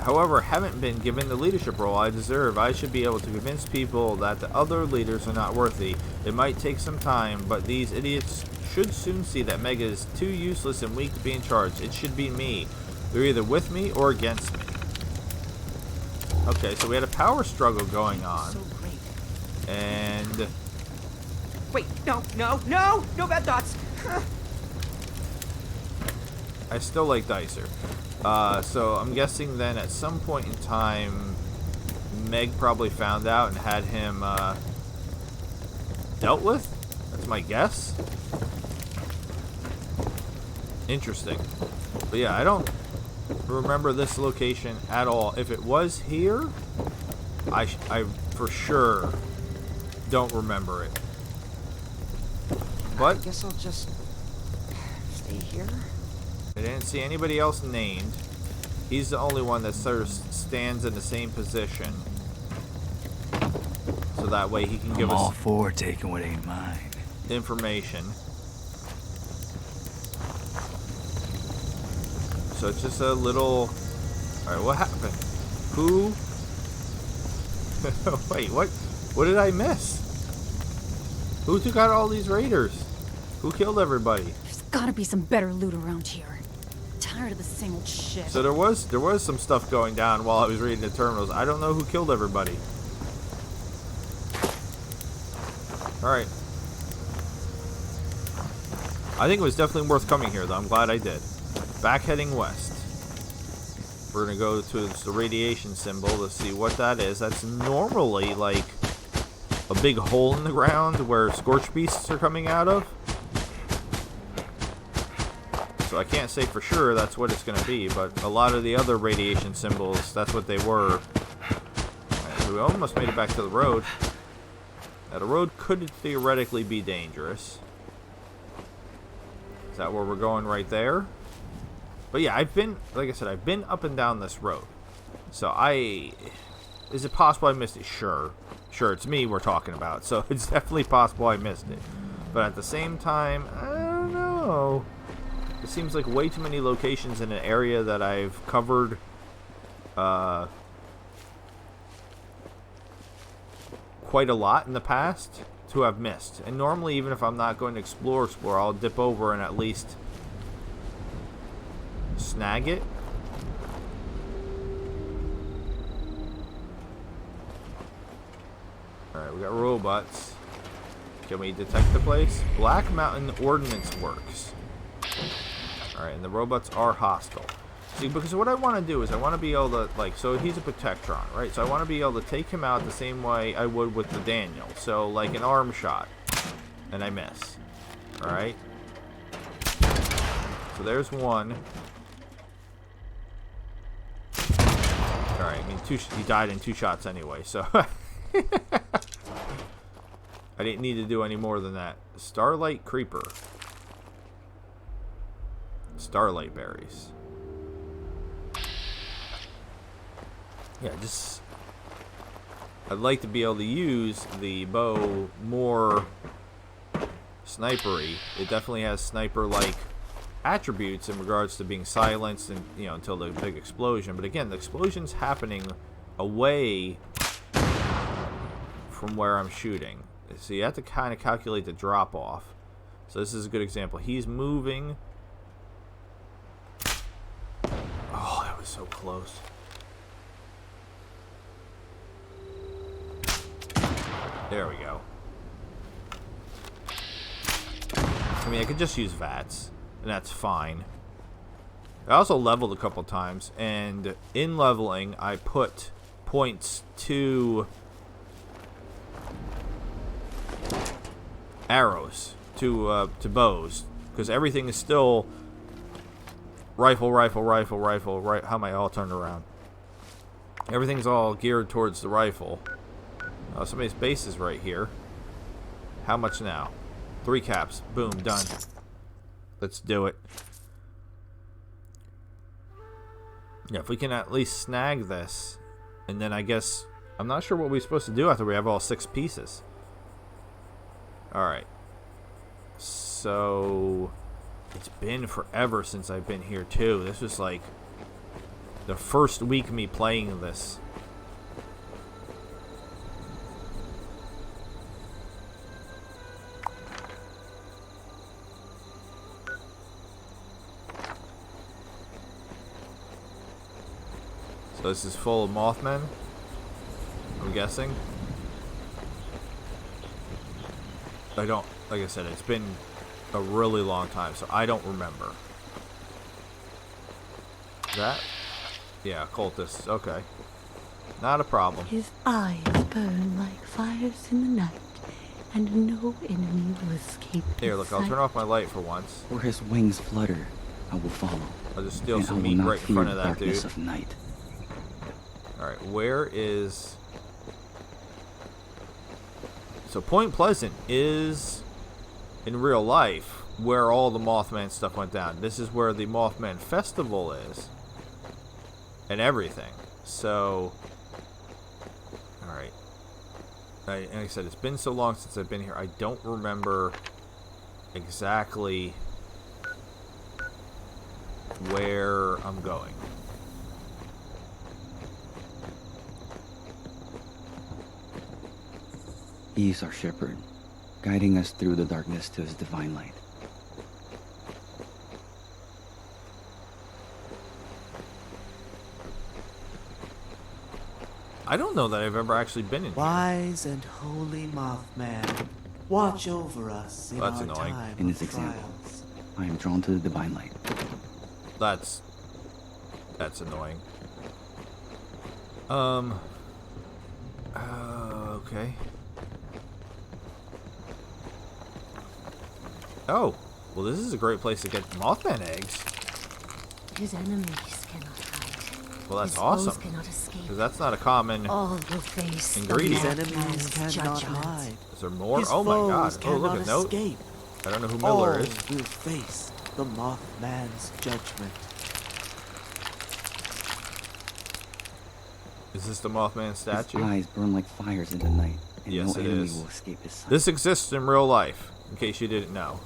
Speaker 1: however, haven't been given the leadership role I deserve. I should be able to convince people that the other leaders are not worthy. It might take some time, but these idiots should soon see that Meg is too useless and weak to be in charge. It should be me. They're either with me or against me. Okay, so we had a power struggle going on.
Speaker 7: So great.
Speaker 1: And
Speaker 7: wait, no bad thoughts.
Speaker 1: I still like Dicer. So I'm guessing then at some point in time, Meg probably found out and had him dealt with. That's my guess. Interesting. But yeah, I don't remember this location at all. If it was here, I for sure don't remember it. But
Speaker 7: I guess I'll just stay here.
Speaker 1: I didn't see anybody else named. He's the only one that sort of stands in the same position. So that way he can give us
Speaker 8: all for taking what ain't mine.
Speaker 1: Information. So it's just a little... Alright, what happened? Who... Wait, what? What did I miss? Who took out all these raiders? Who killed everybody?
Speaker 9: There's gotta be some better loot around here. Tired of the same old shit.
Speaker 1: So there was some stuff going down while I was reading the terminals. I don't know who killed everybody. Alright. I think it was definitely worth coming here, though. I'm glad I did. Back heading west. We're gonna go to the radiation symbol to see what that is. That's normally like a big hole in the ground where scorch beasts are coming out of. So I can't say for sure that's what it's gonna be, but a lot of the other radiation symbols, that's what they were. Right, so we almost made it back to the road. Now the road could theoretically be dangerous. Is that where we're going right there? But yeah, like I said, I've been up and down this road. So is it possible I missed it? Sure. Sure, it's me we're talking about. So it's definitely possible I missed it. But at the same time, I don't know. It seems like way too many locations in an area that I've covered quite a lot in the past to have missed. And normally, even if I'm not going to explore, I'll dip over and at least snag it. Alright, we got robots. Can we detect the place? Black Mountain Ordnance Works. Alright, and the robots are hostile. See, because what I want to do is I want to be able to, like, so he's a Protectron, right? So I want to be able to take him out the same way I would with the Daniel. So, like an arm shot. And I miss. Alright? So there's one. Alright, I mean, he died in 2 shots anyway, so... I didn't need to do any more than that. Starlight Creeper. Starlight Berries. Yeah, just... I'd like to be able to use the bow more snipery. It definitely has sniper-like attributes in regards to being silenced and, you know, until the big explosion. But again, the explosion's happening away from where I'm shooting. So you have to kind of calculate the drop off. So this is a good example. He's moving. Oh, that was so close. There we go. I mean, I could just use VATS, and that's fine. I also leveled a couple times, and in leveling, I put points to arrows, to bows, because everything is still rifle, right. How am I all turned around? Everything's all geared towards the rifle. Somebody's base is right here. How much now? 3 caps. Boom, done. Let's do it. Yeah, if we can at least snag this, and then I guess I'm not sure what we're supposed to do after we have all 6 pieces. Alright. So it's been forever since I've been here too. This was like the first week of me playing this. So this is full of Mothmen, I'm guessing. I don't, like I said, it's been a really long time, so I don't remember. That? Yeah, cultists, okay. Not a problem.
Speaker 6: His eyes burn like fires in the night, and no enemy will escape.
Speaker 1: Here, look, I'll turn off my light for once.
Speaker 12: Where his wings flutter, I will follow.
Speaker 1: I'll just steal some meat right in front of that dude.
Speaker 12: Of night.
Speaker 1: Alright, where is... So Point Pleasant is, in real life, where all the Mothman stuff went down. This is where the Mothman Festival is. And everything. So... Alright. Like I said, it's been so long since I've been here, I don't remember exactly where I'm going.
Speaker 12: He is our shepherd, guiding us through the darkness to his divine light.
Speaker 1: I don't know that I've ever actually been in here.
Speaker 10: Wise and holy Mothman, watch over us in
Speaker 1: That's
Speaker 10: our
Speaker 1: annoying.
Speaker 10: time
Speaker 12: In this
Speaker 10: of
Speaker 12: example,
Speaker 10: trials.
Speaker 12: I am drawn to the divine light.
Speaker 1: That's annoying. Okay. Oh, well, this is a great place to get Mothman eggs.
Speaker 13: His enemies cannot hide.
Speaker 1: Well, that's
Speaker 13: His
Speaker 1: awesome.
Speaker 13: foes cannot escape.
Speaker 1: Because that's not a common
Speaker 13: All will face
Speaker 1: ingredient.
Speaker 13: the
Speaker 10: His enemies
Speaker 13: Mothman's
Speaker 10: cannot
Speaker 13: judgment.
Speaker 10: hide.
Speaker 1: Is there more?
Speaker 10: His
Speaker 1: Oh my god.
Speaker 10: foes
Speaker 1: Oh, look, a
Speaker 10: cannot
Speaker 1: note.
Speaker 10: escape.
Speaker 1: I don't know who
Speaker 10: All
Speaker 1: Miller is.
Speaker 10: will face the Mothman's judgment.
Speaker 1: Is this the Mothman statue?
Speaker 12: His eyes burn like fires in the night, and
Speaker 1: Yes,
Speaker 12: no
Speaker 1: it
Speaker 12: enemy
Speaker 1: is.
Speaker 12: will escape his sight.
Speaker 1: This exists in real life, in case you didn't know.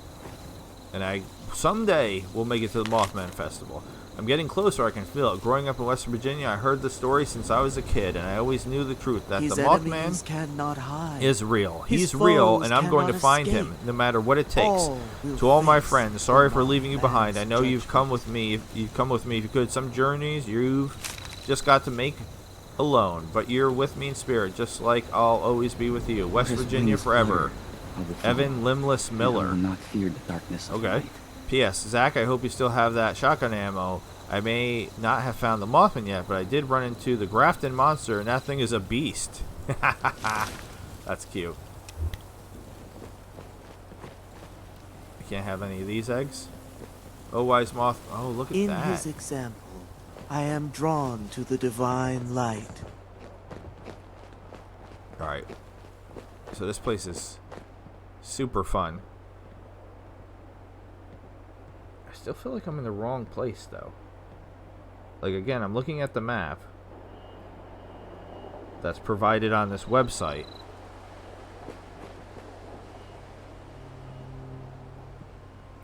Speaker 1: And I someday will make it to the Mothman Festival. I'm getting closer, I can feel it. Growing up in West Virginia, I heard the story since I was a kid, and I always knew the truth, that
Speaker 10: His
Speaker 1: the
Speaker 10: enemies
Speaker 1: Mothman
Speaker 10: cannot hide.
Speaker 1: is real.
Speaker 10: His
Speaker 1: He's real,
Speaker 10: foes
Speaker 1: and I'm going to
Speaker 10: cannot
Speaker 1: find
Speaker 10: escape.
Speaker 1: him, no matter what it takes.
Speaker 10: All will
Speaker 1: To all my
Speaker 10: face
Speaker 1: friends,
Speaker 10: the
Speaker 1: sorry for leaving you behind. I
Speaker 10: Mothman's
Speaker 1: know you've
Speaker 10: judgment.
Speaker 1: come with me. You've come with me if you could. Some journeys you've just got to make alone, but you're with me in spirit, just like I'll always be with you. West
Speaker 12: His
Speaker 1: Virginia
Speaker 12: wings
Speaker 1: forever.
Speaker 12: flutter, I will follow,
Speaker 1: Evan Limless
Speaker 12: and I
Speaker 1: Miller.
Speaker 12: will not fear the darkness of
Speaker 1: Okay.
Speaker 12: night.
Speaker 1: P.S. Zach, I hope you still have that shotgun ammo. I may not have found the Mothman yet, but I did run into the Grafton monster, and that thing is a beast. That's cute. I can't have any of these eggs. Oh, wise moth. Oh, look at
Speaker 10: In
Speaker 1: that.
Speaker 10: his example, I am drawn to the divine light.
Speaker 1: Alright. So this place is super fun. I still feel like I'm in the wrong place, though. Like, again, I'm looking at the map that's provided on this website.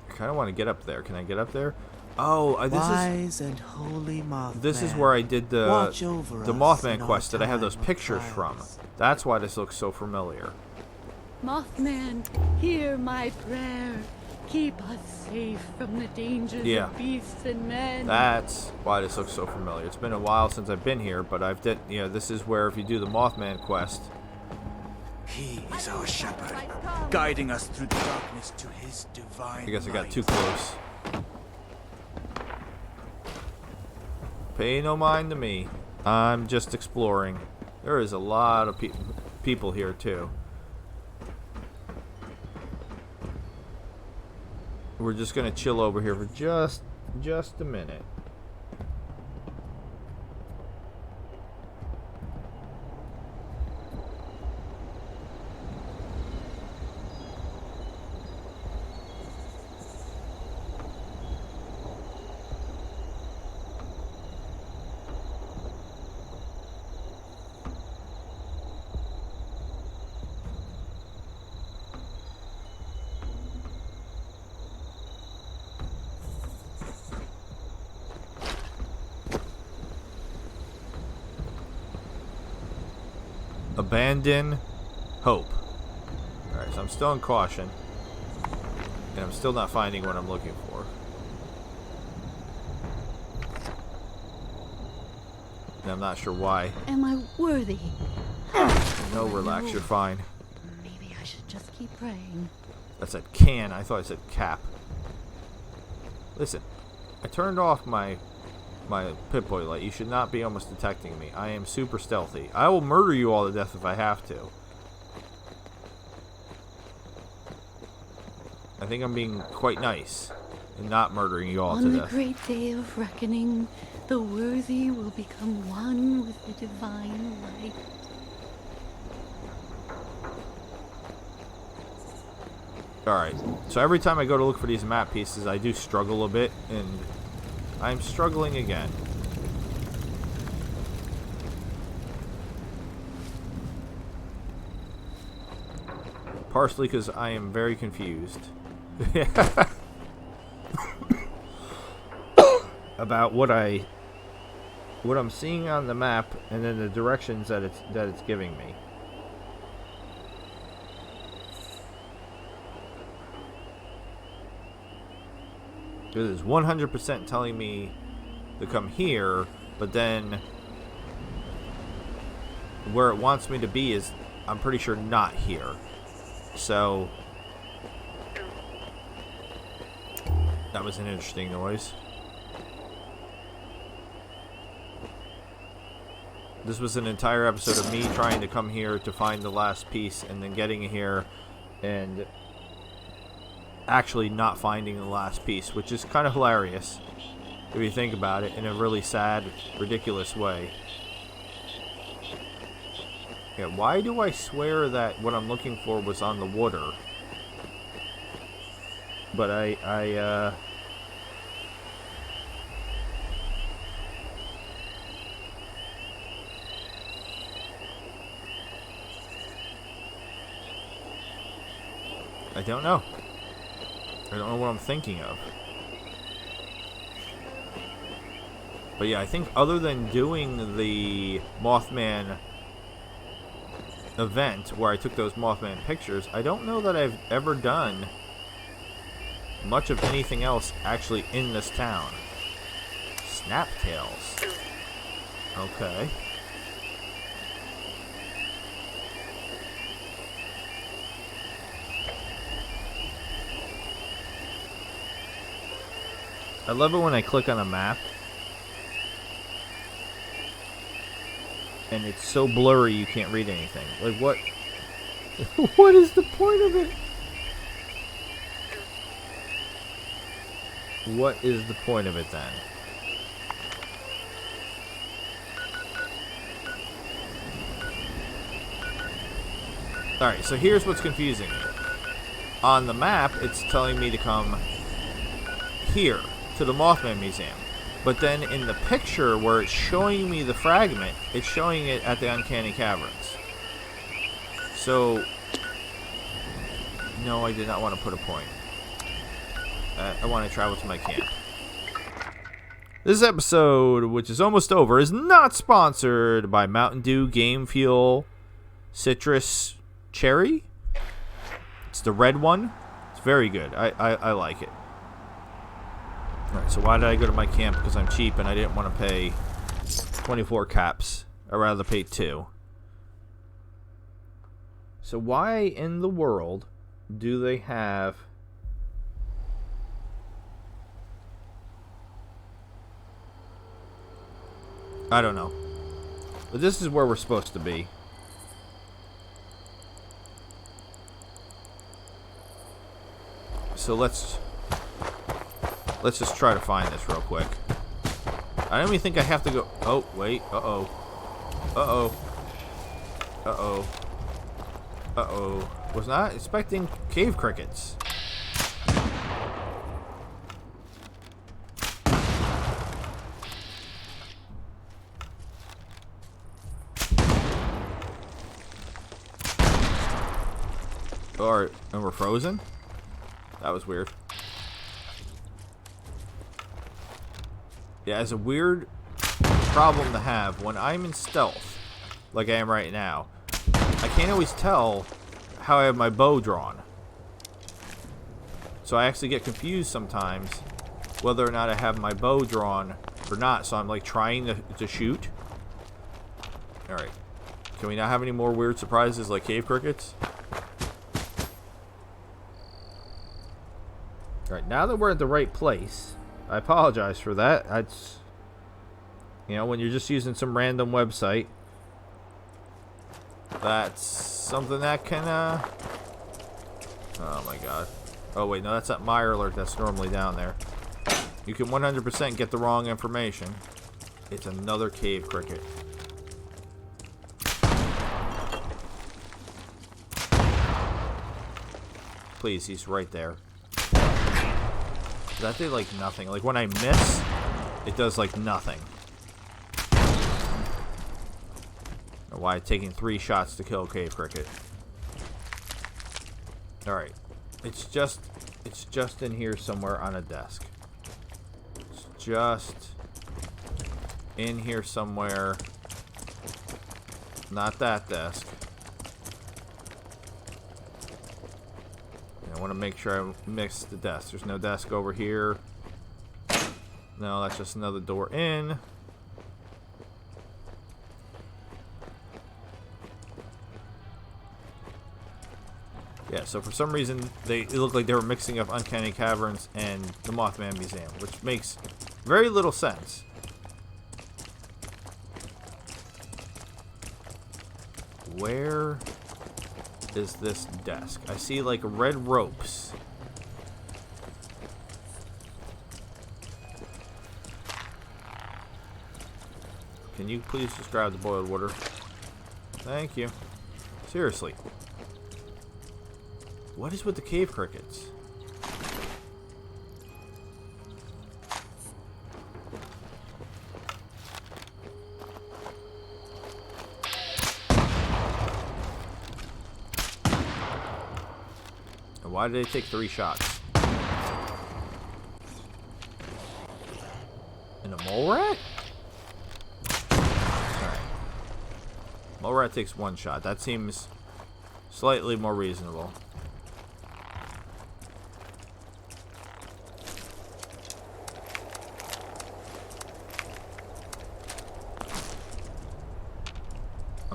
Speaker 1: I kind of want to get up there. Can I get up there? Oh, this
Speaker 10: Wise and holy Mothman.
Speaker 1: This is where I did the
Speaker 10: Watch over us
Speaker 1: Mothman
Speaker 10: in our
Speaker 1: quest that I have those
Speaker 10: time of
Speaker 1: pictures from.
Speaker 10: trials.
Speaker 1: That's why this looks so familiar.
Speaker 6: Mothman, hear my prayer. Keep us safe from the dangers
Speaker 1: Yeah.
Speaker 6: of beasts and men.
Speaker 1: That's why this looks so familiar. It's been a while since I've been here, but I've did. You know, this is where if you do the Mothman quest,
Speaker 8: He is our shepherd, guiding us through the darkness to his divine
Speaker 1: I guess I got
Speaker 8: light.
Speaker 1: too close. Pay no mind to me. I'm just exploring. There is a lot of people here too. We're just gonna chill over here for just a minute. Abandon hope. Alright, so I'm still in caution. And I'm still not finding what I'm looking for. And I'm not sure why.
Speaker 6: Am I worthy?
Speaker 1: No, relax, you're fine.
Speaker 6: Maybe I should just keep praying.
Speaker 1: That said can. I thought I said cap. Listen, I turned off my Pip-Boy light. You should not be almost detecting me. I am super stealthy. I will murder you all to death if I have to. I think I'm being quite nice and not murdering you all to
Speaker 6: On the
Speaker 1: death.
Speaker 6: great day of reckoning, the worthy will become one with the divine light.
Speaker 1: Alright, so every time I go to look for these map pieces, I do struggle a bit, and I'm struggling again. Partially because I am very confused about what I'm seeing on the map, and then the directions that it's giving me. It is 100% telling me to come here, but then where it wants me to be is, I'm pretty sure, not here. So that was an interesting noise. This was an entire episode of me trying to come here to find the last piece and then getting here and actually not finding the last piece, which is kind of hilarious if you think about it in a really sad, ridiculous way. Yeah, why do I swear that what I'm looking for was on the water? But I don't know. I don't know what I'm thinking of. But yeah, I think other than doing the Mothman event where I took those Mothman pictures, I don't know that I've ever done much of anything else actually in this town. Snaptails. Okay. I love it when I click on a map and it's so blurry you can't read anything. Like, what? What is the point of it? What is the point of it then? Alright, so here's what's confusing me. On the map, it's telling me to come here, to the Mothman Museum. But then in the picture where it's showing me the fragment, it's showing it at the Uncanny Caverns. So, no, I did not want to put a point. I want to travel to my camp. This episode, which is almost over, is not sponsored by Mountain Dew Game Fuel Citrus Cherry. It's the red one. It's very good. I like it. Alright, so why did I go to my camp? Because I'm cheap and I didn't want to pay 24 caps. I'd rather pay 2. So why in the world do they have... I don't know. But this is where we're supposed to be. So let's just try to find this real quick. I don't even think I have to go... Oh, wait. Uh-oh. Uh-oh. Uh-oh. Uh-oh. Was not expecting cave crickets. Alright, and we're frozen? That was weird. Yeah, it's a weird problem to have when I'm in stealth, like I am right now. I can't always tell how I have my bow drawn. So I actually get confused sometimes whether or not I have my bow drawn or not. So I'm like trying to shoot. Alright. Can we not have any more weird surprises like cave crickets? Alright, now that we're at the right place, I apologize for that. That's, you know, when you're just using some random website, that's something that can, oh my god. Oh wait, no, that's that Meyer alert that's normally down there. You can 100% get the wrong information. It's another cave cricket. Please, he's right there. That did like nothing. Like when I miss, it does like nothing. Why it's taking 3 shots to kill a cave cricket. Alright. It's just in here somewhere on a desk. It's just in here somewhere. Not that desk. I want to make sure I mix the desk. There's no desk over here. No, that's just another door in. Yeah, so for some reason, it looked like they were mixing up Uncanny Caverns and the Mothman Museum, which makes very little sense. where is this desk? I see like red ropes. Can you please just grab the boiled water? Thank you. Seriously. What is with the cave crickets? And why did they take 3 shots? And a mole rat? Alright. Mole rat takes 1 shot. That seems slightly more reasonable.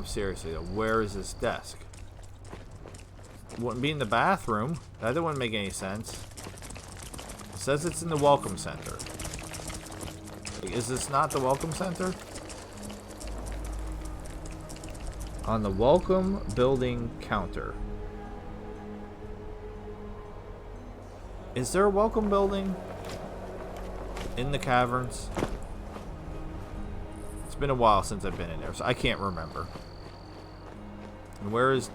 Speaker 1: Seriously though, where is this desk? Wouldn't be in the bathroom. That wouldn't make any sense. It says it's in the welcome center. Is this not the welcome center? On the welcome building counter. Is there a welcome building in the caverns? It's been a while since I've been in there, so I can't remember. And where is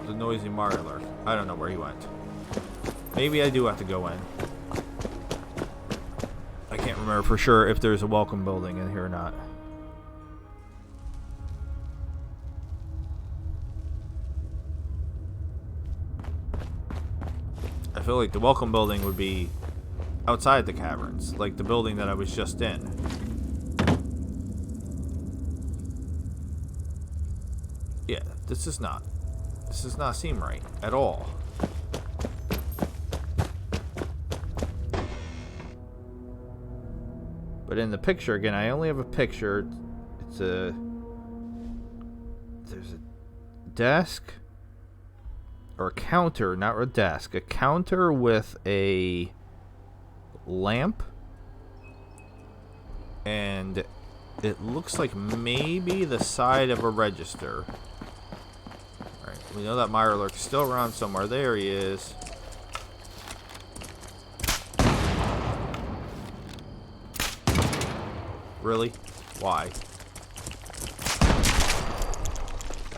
Speaker 1: the noisy Marler? I don't know where he went. Maybe I do have to go in. I can't remember for sure if there's a welcome building in here or not. I feel like the welcome building would be outside the caverns, like the building that I was just in. Yeah, this does not seem right at all. But in the picture, again, I only have a picture. There's a desk or a counter, not a desk, a counter with a lamp, and it looks like maybe the side of a register. Alright, we know that Mirelurk is still around somewhere. There he is. Really? Why?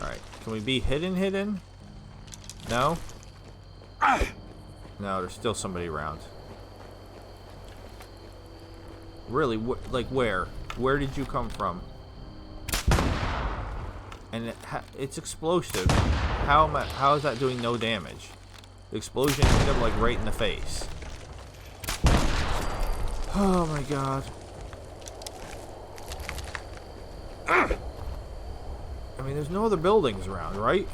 Speaker 1: Alright, can we be hidden? No? No, there's still somebody around. Really? Like where? Where did you come from? And it's explosive. How is that doing no damage? The explosion hit him like right in the face. Oh my god. I mean, there's no other buildings around, right?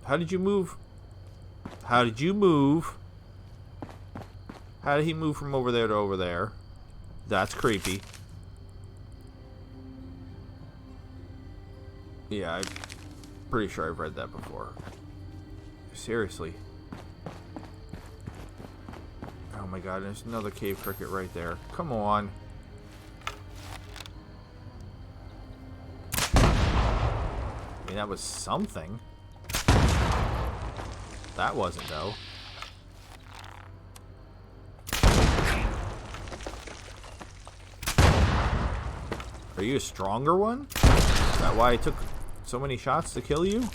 Speaker 1: How did you move? How did you move? How did he move from over there to over there? That's creepy. Yeah, I'm pretty sure I've read that before. Seriously. Oh my god, there's another cave cricket right there. Come on. I mean, that was something. That wasn't, though. Are you a stronger one? Is that why it took so many shots to kill you?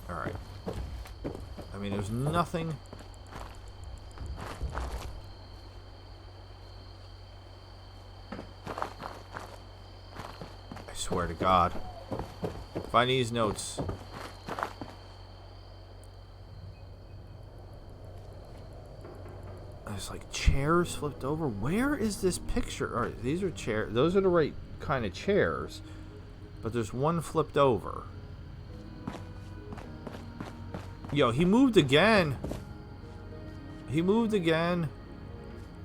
Speaker 1: Alright. I mean, there's nothing... I swear to God. Find these notes. There's like chairs flipped over. Where is this picture? Alright, these are chairs. Those are the right kind of chairs. But there's one flipped over. Yo, he moved again. He moved again.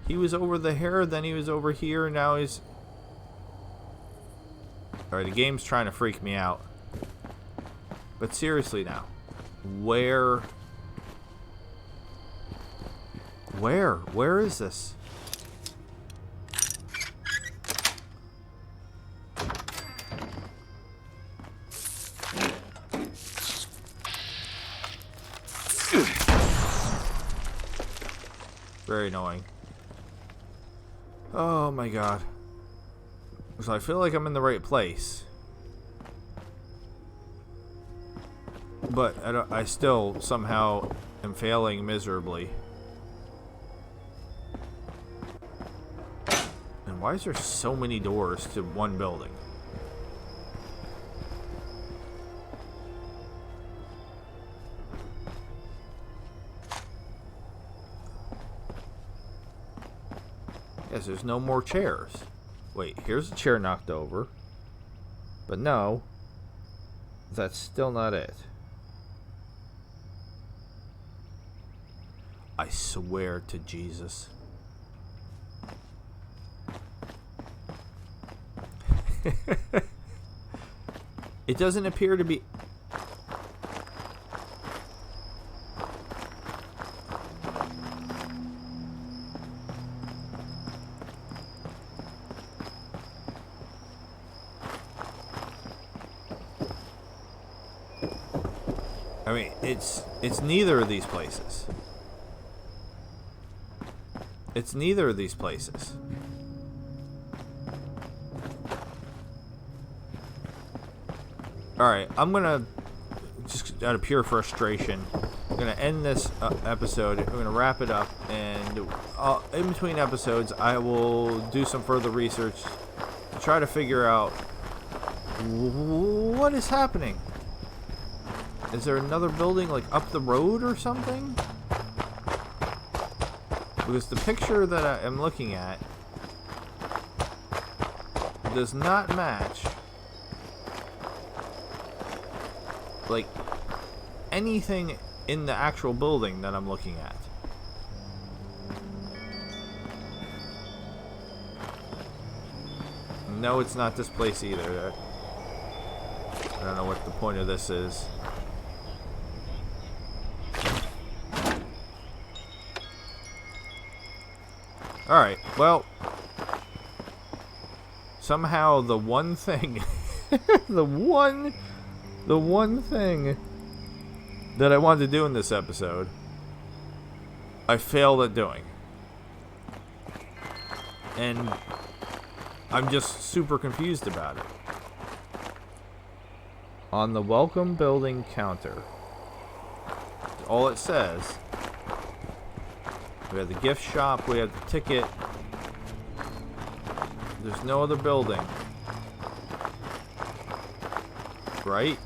Speaker 1: He was over there, then he was over here, and now he's... Alright, the game's trying to freak me out. But seriously now, where is this? Very annoying. Oh my god. So I feel like I'm in the right place. But I still somehow am failing miserably. And why is there so many doors to one building? Yes, there's no more chairs. Wait, here's a chair knocked over. But no, that's still not it. I swear to Jesus. It doesn't appear to be... I mean, it's neither of these places. It's neither of these places. Alright, I'm gonna, just out of pure frustration, I'm gonna end this episode. I'm gonna wrap it up, and in between episodes, I will do some further research to try to figure out what is happening. Is there another building, like, up the road or something? Because the picture that I am looking at does not match, like, anything in the actual building that I'm looking at. No, it's not this place either. I don't know what the point of this is. Alright, well, somehow the one thing, the one thing that I wanted to do in this episode, I failed at doing. And I'm just super confused about it. On the welcome building counter, all it says, we have the gift shop, we have the ticket. There's no other building. Right?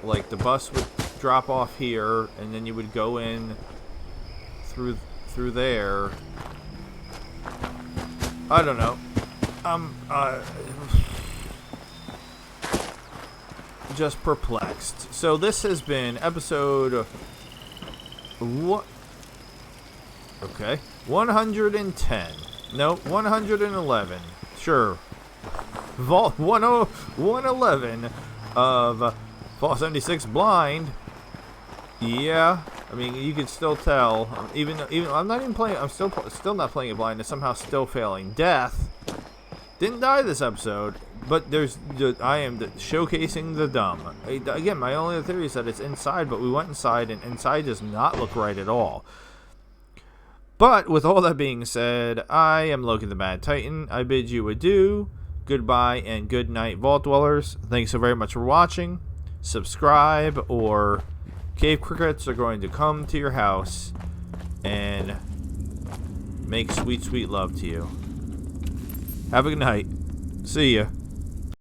Speaker 1: Like, the bus would drop off here, and then you would go in through there. I don't know. Just perplexed. So this has been episode... What? Okay. 110. No, 111. Sure. Vault 111 of Fall 76 Blind. Yeah. I mean, you can still tell. Even I'm not even playing. I'm still not playing it blind. It's somehow still failing. Death didn't die this episode, but I am showcasing the dumb. Again, my only theory is that it's inside, but we went inside, and inside does not look right at all. But with all that being said, I am Loki the Mad Titan. I bid you adieu, goodbye, and good night, Vault Dwellers. Thanks so very much for watching. Subscribe, or cave crickets are going to come to your house and make sweet, sweet love to you. Have a good night. See ya.